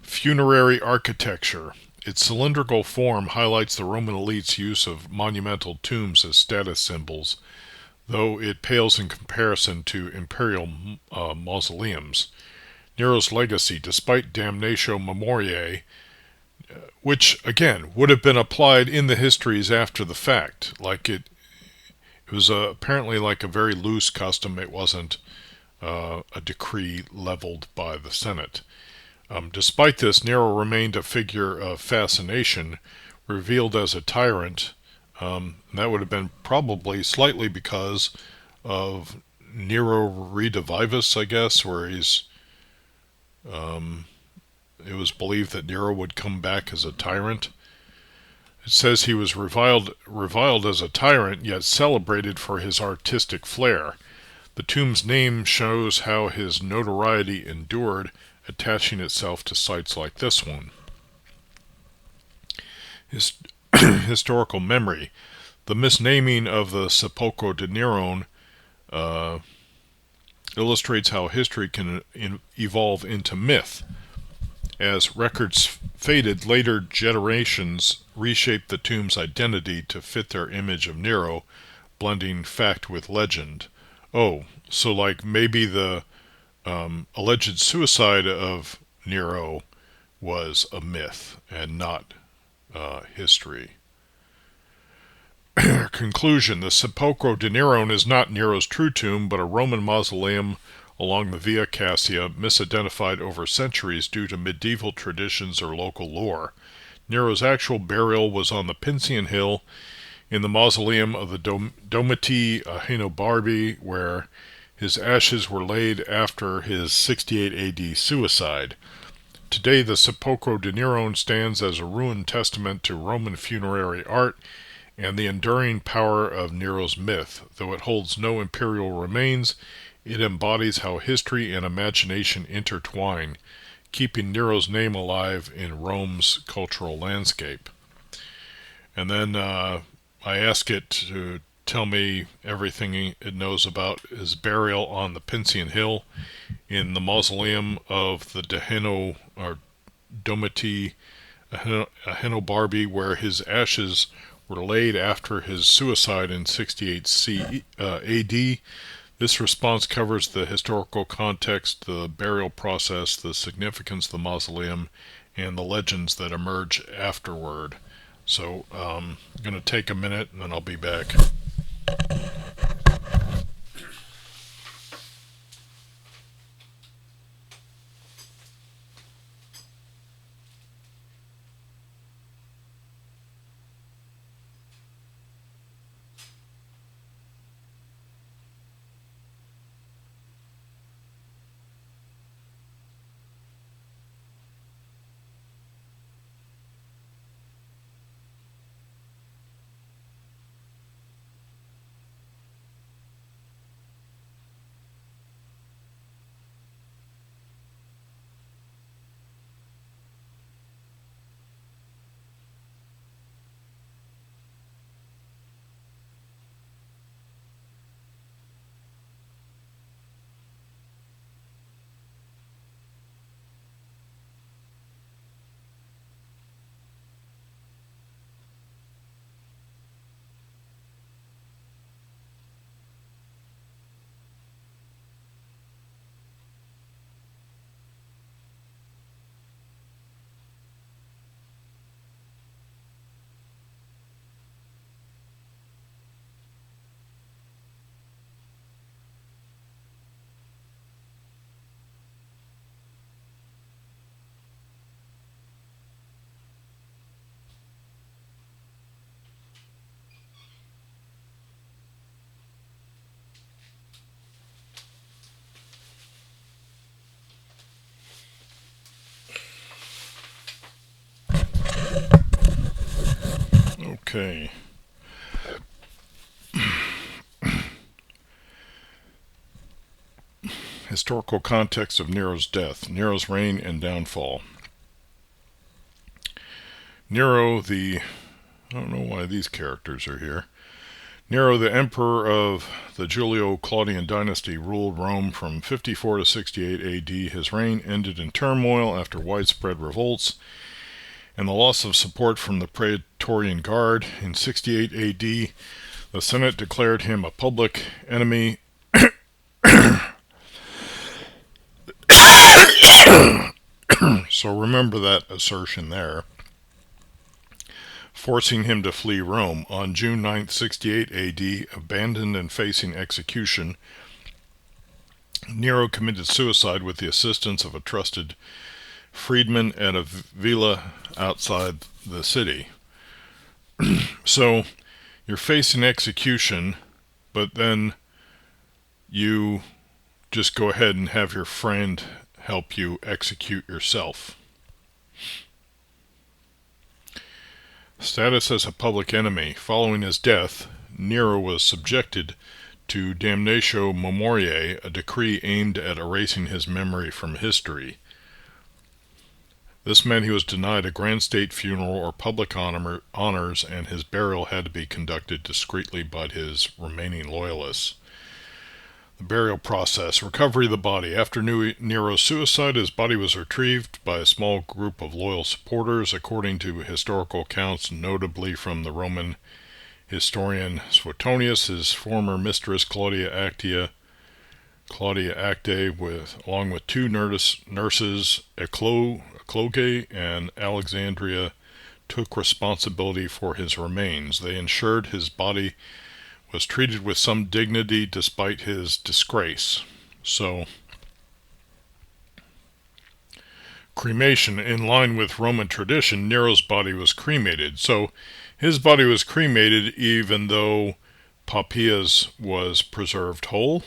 Funerary architecture. Its cylindrical form highlights the Roman elite's use of monumental tombs as status symbols, though it pales in comparison to imperial mausoleums. Nero's legacy, despite damnatio memoriae, which, again, would have been applied in the histories after the fact. It was apparently like a very loose custom. It wasn't a decree leveled by the Senate. Despite this, Nero remained a figure of fascination, revealed as a tyrant. That would have been probably slightly because of Nero Redivivus, I guess, where it was believed that Nero would come back as a tyrant. It says he was reviled as a tyrant, yet celebrated for his artistic flair. The tomb's name shows how his notoriety endured, attaching itself to sites like this one. Historical memory. The misnaming of the Sepolcro de Nero illustrates how history can evolve into myth. As records faded, later generations reshaped the tomb's identity to fit their image of Nero, blending fact with legend. Oh, so maybe the alleged suicide of Nero was a myth and not history. Conclusion. The Sepolcro de Nero is not Nero's true tomb, but a Roman mausoleum along the Via Cassia, misidentified over centuries due to medieval traditions or local lore. Nero's actual burial was on the Pincian Hill in the mausoleum of the Domiti Ahenobarbi, where his ashes were laid after his 68 AD suicide. Today, the Sepolcro de Nero stands as a ruined testament to Roman funerary art and the enduring power of Nero's myth. Though it holds no imperial remains, it embodies how history and imagination intertwine, keeping Nero's name alive in Rome's cultural landscape. And then I ask it to tell me everything it knows about his burial on the Pincian Hill in the mausoleum of the Domiti Ahenobarbi, where his ashes were laid after his suicide in 68 AD. This response covers the historical context, the burial process, the significance of the mausoleum, and the legends that emerge afterward. So I'm going to take a minute and then I'll be back. Okay. Historical context of Nero's death, Nero's reign and downfall. Nero, I don't know why these characters are here. Nero, the emperor of the Julio-Claudian dynasty, ruled Rome from 54 to 68 AD. His reign ended in turmoil after widespread revolts and the loss of support from the Praetorian Guard. In 68 AD, the Senate declared him a public enemy. So remember that assertion there. Forcing him to flee Rome. On June 9, 68 AD, abandoned and facing execution, Nero committed suicide with the assistance of a trusted freedman at a villa outside the city. So you're facing execution, but then you just go ahead and have your friend help you execute yourself. Status as a public enemy. Following his death, Nero was subjected to damnatio memoriae, a decree aimed at erasing his memory from history. This meant he was denied a grand state funeral or public honors, and his burial had to be conducted discreetly by his remaining loyalists. The burial process. Recovery of the body. After Nero's suicide, his body was retrieved by a small group of loyal supporters, according to historical accounts, notably from the Roman historian Suetonius, his former mistress Claudia Acte, along with two nurses, Ecloge and Alexandria, took responsibility for his remains. They ensured his body was treated with some dignity despite his disgrace. So, cremation. In line with Roman tradition, Nero's body was cremated. So, his body was cremated even though Poppaea's was preserved whole.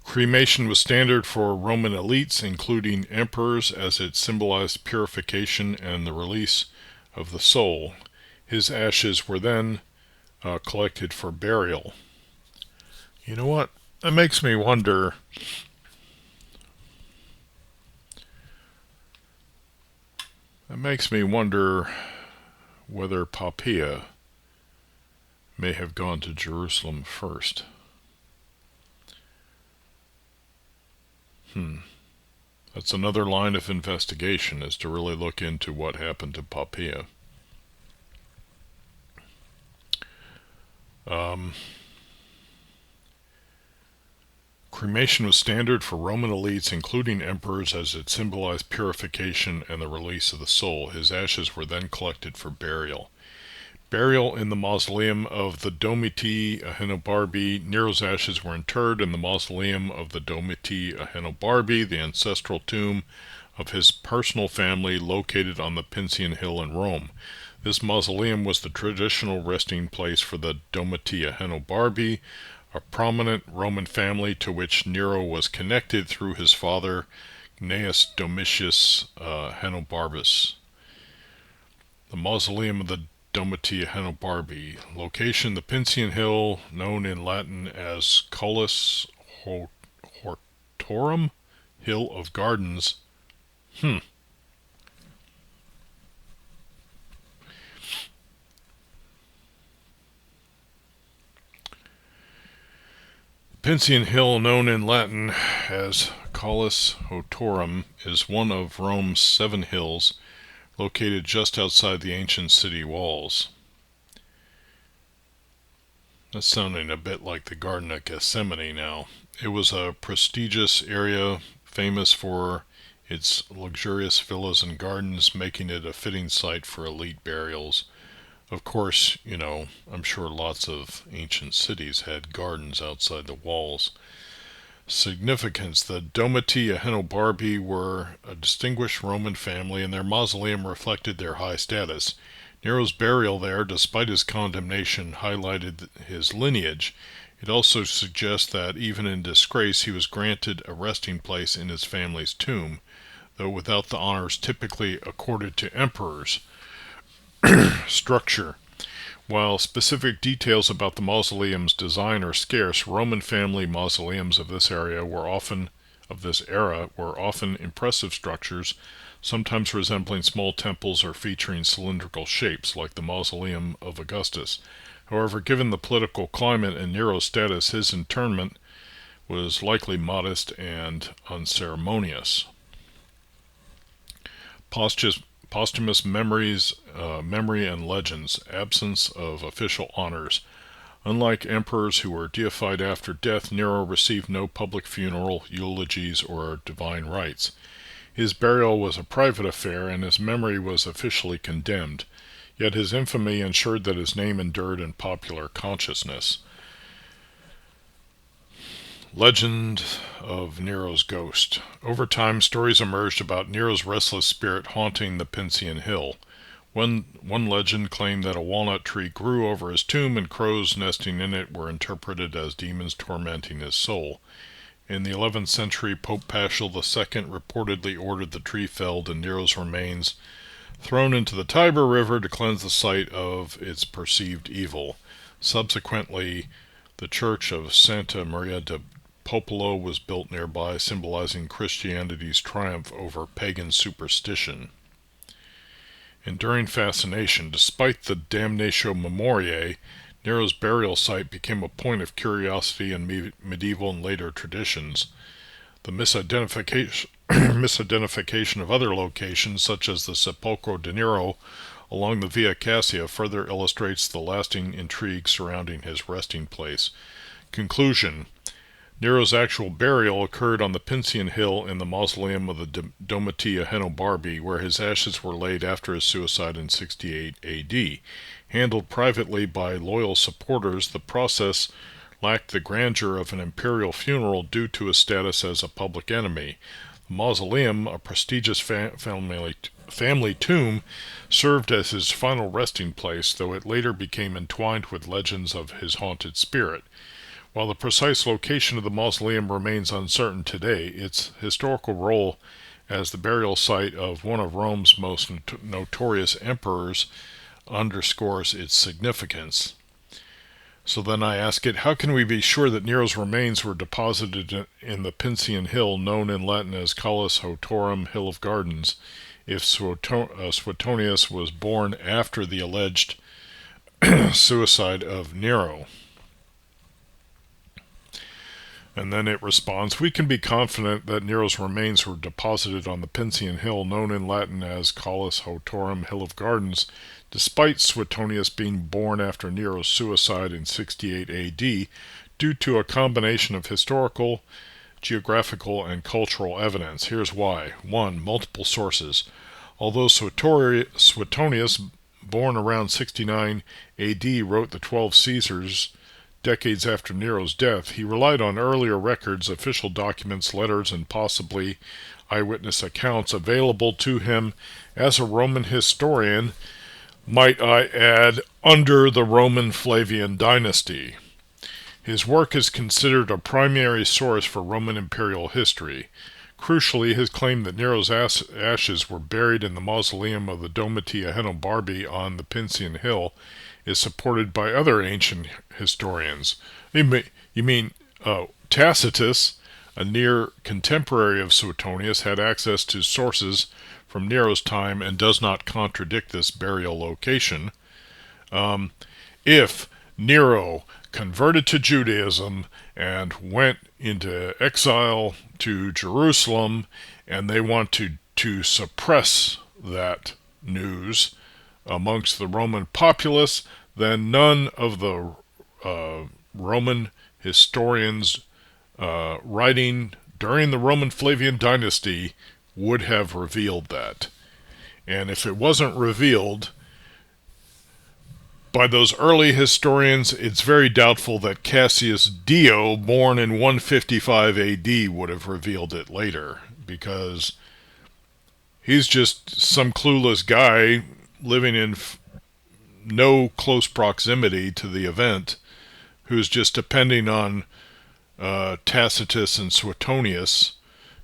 Cremation was standard for Roman elites, including emperors, as it symbolized purification and the release of the soul. His ashes were then collected for burial. You know what? It makes me wonder. Whether Poppaea may have gone to Jerusalem first. That's another line of investigation, is to really look into what happened to Poppaea. Cremation was standard for Roman elites, including emperors, as it symbolized purification and the release of the soul. His ashes were then collected for burial. Burial in the mausoleum of the Domiti Ahenobarbi. Nero's ashes were interred in the mausoleum of the Domiti Ahenobarbi, the ancestral tomb of his personal family located on the Pincian Hill in Rome. This mausoleum was the traditional resting place for the Domiti Ahenobarbi, a prominent Roman family to which Nero was connected through his father, Gnaeus Domitius Ahenobarbus. The mausoleum of the Domiti Ahenobarbi. Location: the Pincian Hill, known in Latin as Collis Hortorum, Hill of Gardens. Pincian Hill, known in Latin as Collis Hortorum, is one of Rome's 7 hills, located just outside the ancient city walls. That's sounding a bit like the Garden of Gethsemane now. It was a prestigious area, famous for its luxurious villas and gardens, making it a fitting site for elite burials. Of course, I'm sure lots of ancient cities had gardens outside the walls. Significance: the Domiti Ahenobarbi were a distinguished Roman family, and their mausoleum reflected their high status. Nero's burial there, despite his condemnation, highlighted his lineage. It also suggests that, even in disgrace, he was granted a resting place in his family's tomb, though without the honors typically accorded to emperors. Structure: While specific details about the mausoleum's design are scarce, Roman family mausoleums of this era were often impressive structures, sometimes resembling small temples or featuring cylindrical shapes, like the mausoleum of Augustus. However, given the political climate and Nero's status, his interment was likely modest and unceremonious. Posthumous memory and legends, absence of official honors. Unlike emperors who were deified after death, Nero received no public funeral, eulogies, or divine rites. His burial was a private affair, and his memory was officially condemned. Yet his infamy ensured that his name endured in popular consciousness. Legend of Nero's ghost. Over time, stories emerged about Nero's restless spirit haunting the Pincian Hill. One legend claimed that a walnut tree grew over his tomb and crows nesting in it were interpreted as demons tormenting his soul. In the 11th century, Pope Paschal II reportedly ordered the tree felled and Nero's remains thrown into the Tiber River to cleanse the site of its perceived evil. Subsequently, the church of Santa Maria de Popolo was built nearby, symbolizing Christianity's triumph over pagan superstition. Enduring fascination. Despite the Damnatio Memoriae, Nero's burial site became a point of curiosity in medieval and later traditions. The misidentification of other locations, such as the Sepolcro de Nero along the Via Cassia, further illustrates the lasting intrigue surrounding his resting place. Conclusion. Nero's actual burial occurred on the Pincian Hill in the mausoleum of the Domitia Henobarbi, where his ashes were laid after his suicide in 68 AD. Handled privately by loyal supporters, the process lacked the grandeur of an imperial funeral due to his status as a public enemy. The mausoleum, a prestigious family tomb, served as his final resting place, though it later became entwined with legends of his haunted spirit. While the precise location of the mausoleum remains uncertain today, its historical role as the burial site of one of Rome's most notorious emperors underscores its significance. So then I ask it, how can we be sure that Nero's remains were deposited in the Pincian Hill, known in Latin as Calis Hotorum, Hill of Gardens, if Suetonius was born after the alleged suicide of Nero? And then it responds, we can be confident that Nero's remains were deposited on the Pincian Hill, known in Latin as Calis Hotorum, Hill of Gardens, despite Suetonius being born after Nero's suicide in 68 AD, due to a combination of historical, geographical, and cultural evidence. Here's why. 1. Multiple sources. Although Suetonius, born around 69 AD, wrote the 12 Caesars, decades after Nero's death, he relied on earlier records, official documents, letters, and possibly eyewitness accounts available to him as a Roman historian, might I add, under the Roman Flavian dynasty. His work is considered a primary source for Roman imperial history. Crucially, his claim that Nero's ashes were buried in the mausoleum of the Domitia Henobarbi on the Pincian Hill is supported by other ancient historians. You mean Tacitus, a near contemporary of Suetonius, had access to sources from Nero's time and does not contradict this burial location. If Nero converted to Judaism and went into exile to Jerusalem and they want to suppress that news amongst the Roman populace, then none of the Roman historians writing during the Roman Flavian dynasty would have revealed that. And if it wasn't revealed by those early historians, it's very doubtful that Cassius Dio, born in 155 AD, would have revealed it later, because he's just some clueless guy living in no close proximity to the event, who's just depending on Tacitus and Suetonius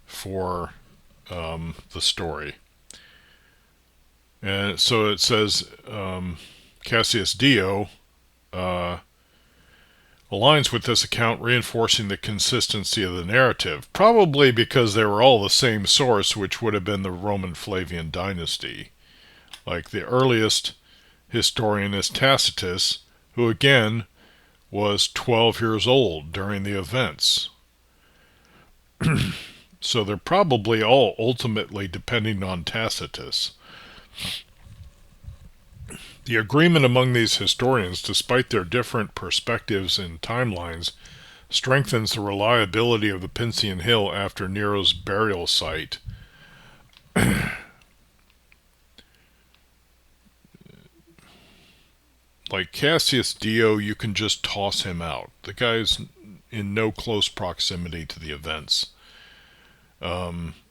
for the story. And so it says Cassius Dio aligns with this account, reinforcing the consistency of the narrative, probably because they were all the same source, which would have been the Roman Flavian dynasty. Like the earliest historian is Tacitus, who again was 12 years old during the events. So they're probably all ultimately depending on Tacitus. The agreement among these historians, despite their different perspectives and timelines, strengthens the reliability of the Pincian Hill after Nero's burial site. Like Cassius Dio, you can just toss him out. The guy's in no close proximity to the events.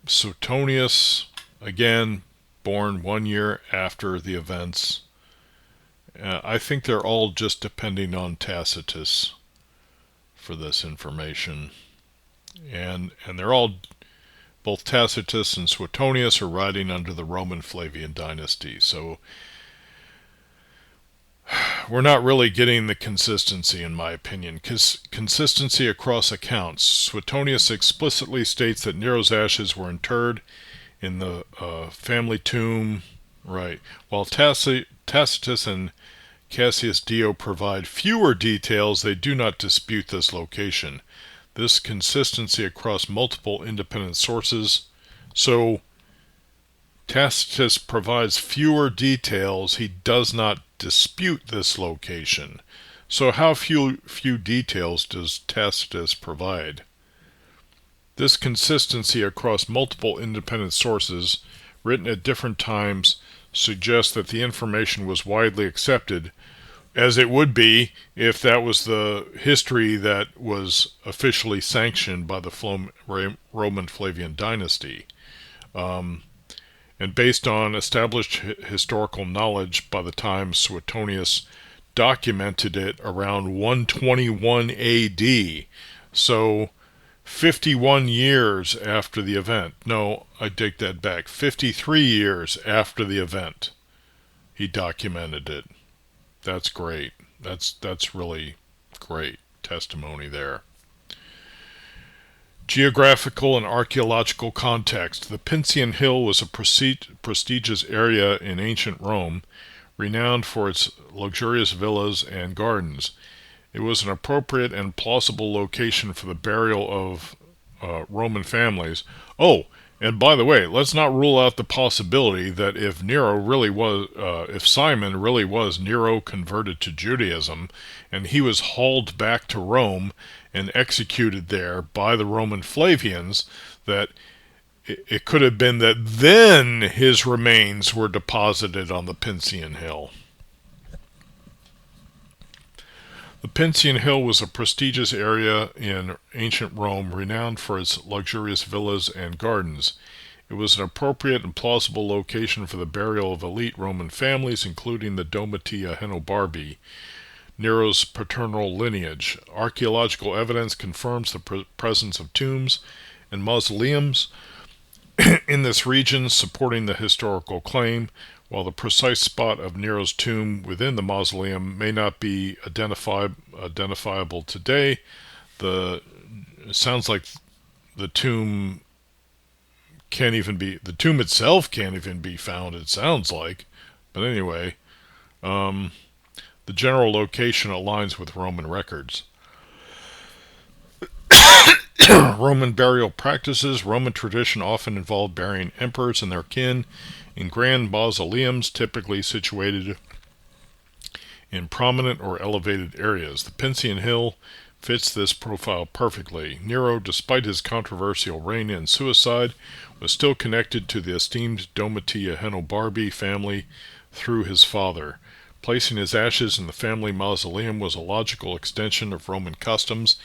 Suetonius, again, born 1 year after the events. I think they're all just depending on Tacitus for this information. And they're all, both Tacitus and Suetonius are riding under the Roman Flavian dynasty. So we're not really getting the consistency, in my opinion, because consistency across accounts. Suetonius explicitly states that Nero's ashes were interred in the family tomb, right, while Tacitus and Cassius Dio provide fewer details. They do not dispute this location. This consistency across multiple independent sources. So Tacitus provides fewer details. He does not dispute this location. So how few details does Tacitus provide? This consistency across multiple independent sources, written at different times, suggests that the information was widely accepted, as it would be if that was the history that was officially sanctioned by the Roman Flavian dynasty. And based on established historical knowledge by the time Suetonius documented it around 121 AD. So 51 years after the event. No, I take that back. 53 years after the event, he documented it. That's great. That's really great testimony there. Geographical and archaeological context. The Pincian Hill was a prestigious area in ancient Rome, renowned for its luxurious villas and gardens. It was an appropriate and plausible location for the burial of Roman families. Oh, and by the way, let's not rule out the possibility that if Simon really was Nero converted to Judaism, and he was hauled back to Rome and executed there by the Roman Flavians, that it could have been that then his remains were deposited on the Pincian Hill. The Pincian Hill was a prestigious area in ancient Rome, renowned for its luxurious villas and gardens. It was an appropriate and plausible location for the burial of elite Roman families, including the Domitia Henobarbi, Nero's paternal lineage. Archaeological evidence confirms the presence of tombs and mausoleums in this region, supporting the historical claim. While the precise spot of Nero's tomb within the mausoleum may not be identifiable today, it sounds like the tomb the tomb itself can't even be found, it sounds like. But anyway, the general location aligns with Roman records. Roman burial practices. Roman tradition often involved burying emperors and their kin in grand mausoleums, typically situated in prominent or elevated areas. The Pincian Hill fits this profile perfectly. Nero, despite his controversial reign and suicide, was still connected to the esteemed Domitia Henobarbi family through his father. Placing his ashes in the family mausoleum was a logical extension of Roman customs,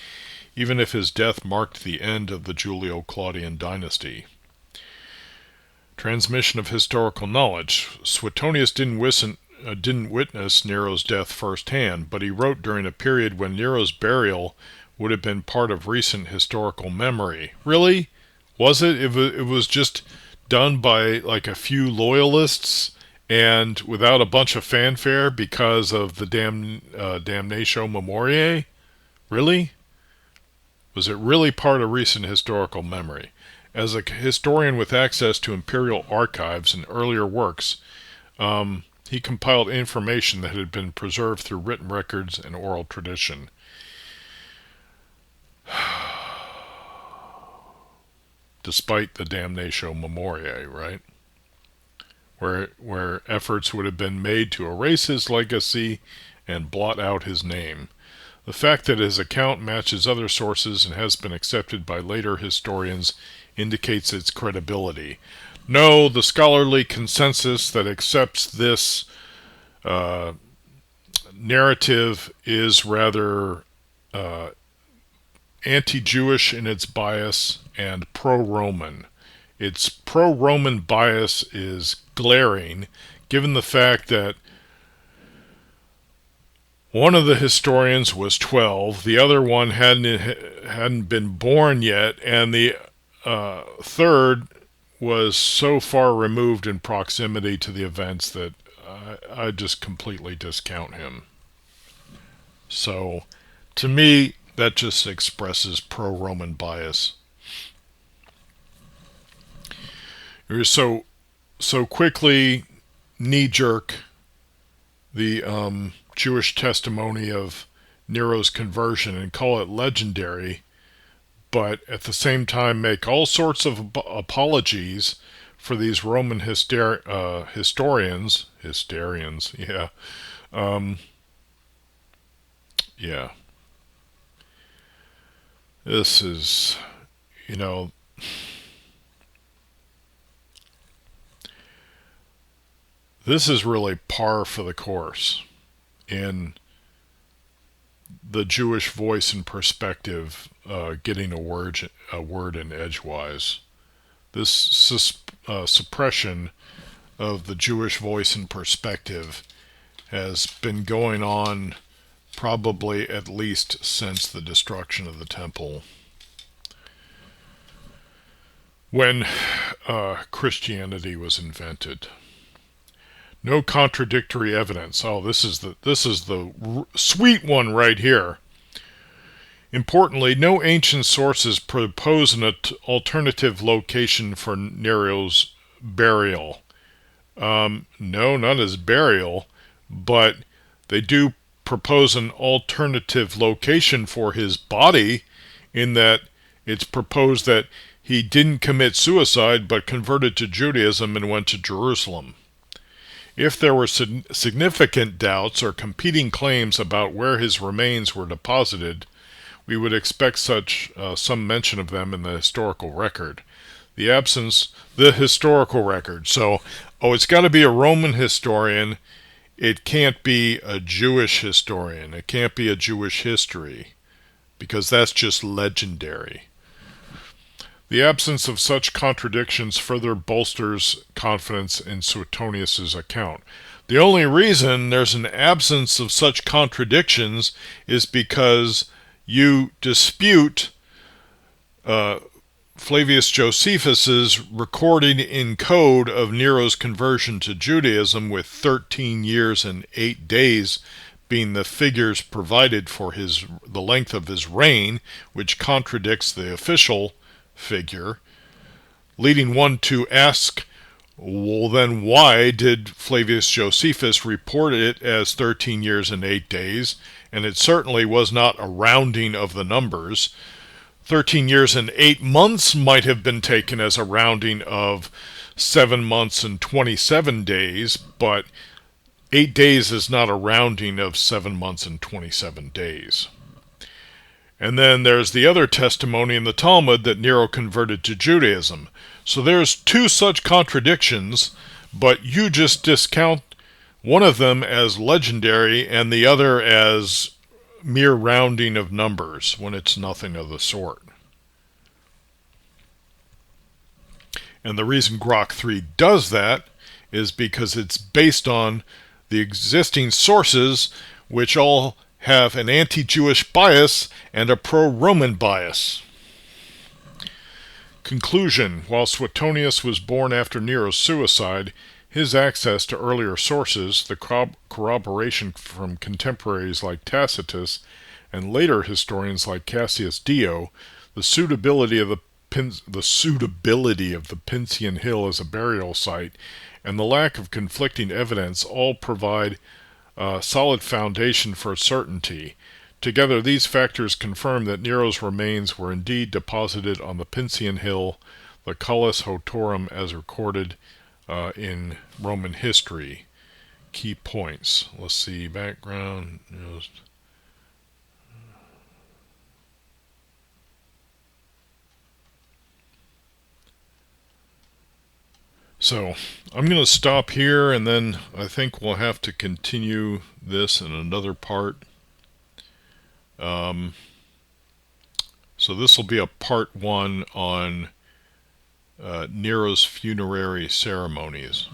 even if his death marked the end of the Julio-Claudian dynasty. Transmission of historical knowledge. Suetonius didn't witness Nero's death firsthand, but he wrote during a period when Nero's burial would have been part of recent historical memory. Really? Was it? It was just done by like a few loyalists and without a bunch of fanfare because of the Damnatio Memoriae? Really? Was it really part of recent historical memory? As a historian with access to imperial archives and earlier works, he compiled information that had been preserved through written records and oral tradition. Despite the Damnatio Memoriae, right? Where efforts would have been made to erase his legacy and blot out his name. The fact that his account matches other sources and has been accepted by later historians indicates its credibility. No, the scholarly consensus that accepts this narrative is rather anti-Jewish in its bias and pro-Roman. Its pro-Roman bias is glaring, given the fact that one of the historians was 12, the other one hadn't been born yet, and the third was so far removed in proximity to the events that I just completely discount him. So, to me, that just expresses pro-Roman bias. It was so quickly knee-jerk the Jewish testimony of Nero's conversion and call it legendary, but at the same time make all sorts of apologies for these Roman historians, yeah. Yeah. This is, this is really par for the course in the Jewish voice and perspective getting a word in edgewise. This suppression of the Jewish voice and perspective has been going on probably at least since the destruction of the temple, when Christianity was invented. No contradictory evidence. Oh, this is the sweet one right here. Importantly, no ancient sources propose an alternative location for Nero's burial. No, not his burial, but they do propose an alternative location for his body, in that it's proposed that he didn't commit suicide but converted to Judaism and went to Jerusalem. If there were significant doubts or competing claims about where his remains were deposited, we would expect some mention of them in the historical record. The historical record. So, it's got to be a Roman historian. It can't be a Jewish historian. It can't be a Jewish history, because that's just legendary. The absence of such contradictions further bolsters confidence in Suetonius's account. The only reason there's an absence of such contradictions is because you dispute Flavius Josephus's recording in code of Nero's conversion to Judaism, with 13 years and 8 days being the figures provided for the length of his reign, which contradicts the official figure, leading one to ask, well, then why did Flavius Josephus report it as 13 years and 8 days? And it certainly was not a rounding of the numbers. 13 years and 8 months might have been taken as a rounding of 7 months and 27 days, but 8 days is not a rounding of 7 months and 27 days. And then there's the other testimony in the Talmud that Nero converted to Judaism. So there's two such contradictions, but you just discount one of them as legendary and the other as mere rounding of numbers, when it's nothing of the sort. And the reason Grok 3 does that is because it's based on the existing sources, which all have an anti-Jewish bias and a pro-Roman bias. Conclusion: while Suetonius was born after Nero's suicide, His access to earlier sources, the corroboration from contemporaries like Tacitus, and later historians like Cassius Dio, the suitability of the Pincian Hill as a burial site, and the lack of conflicting evidence all provide a solid foundation for certainty. Together, these factors confirm that Nero's remains were indeed deposited on the Pincian Hill, the Culus Hotorum as recorded in Roman history. Key points. Let's see, background. So I'm going to stop here, and then I think we'll have to continue this in another part. So this will be a part 1 on Nero's funerary ceremonies.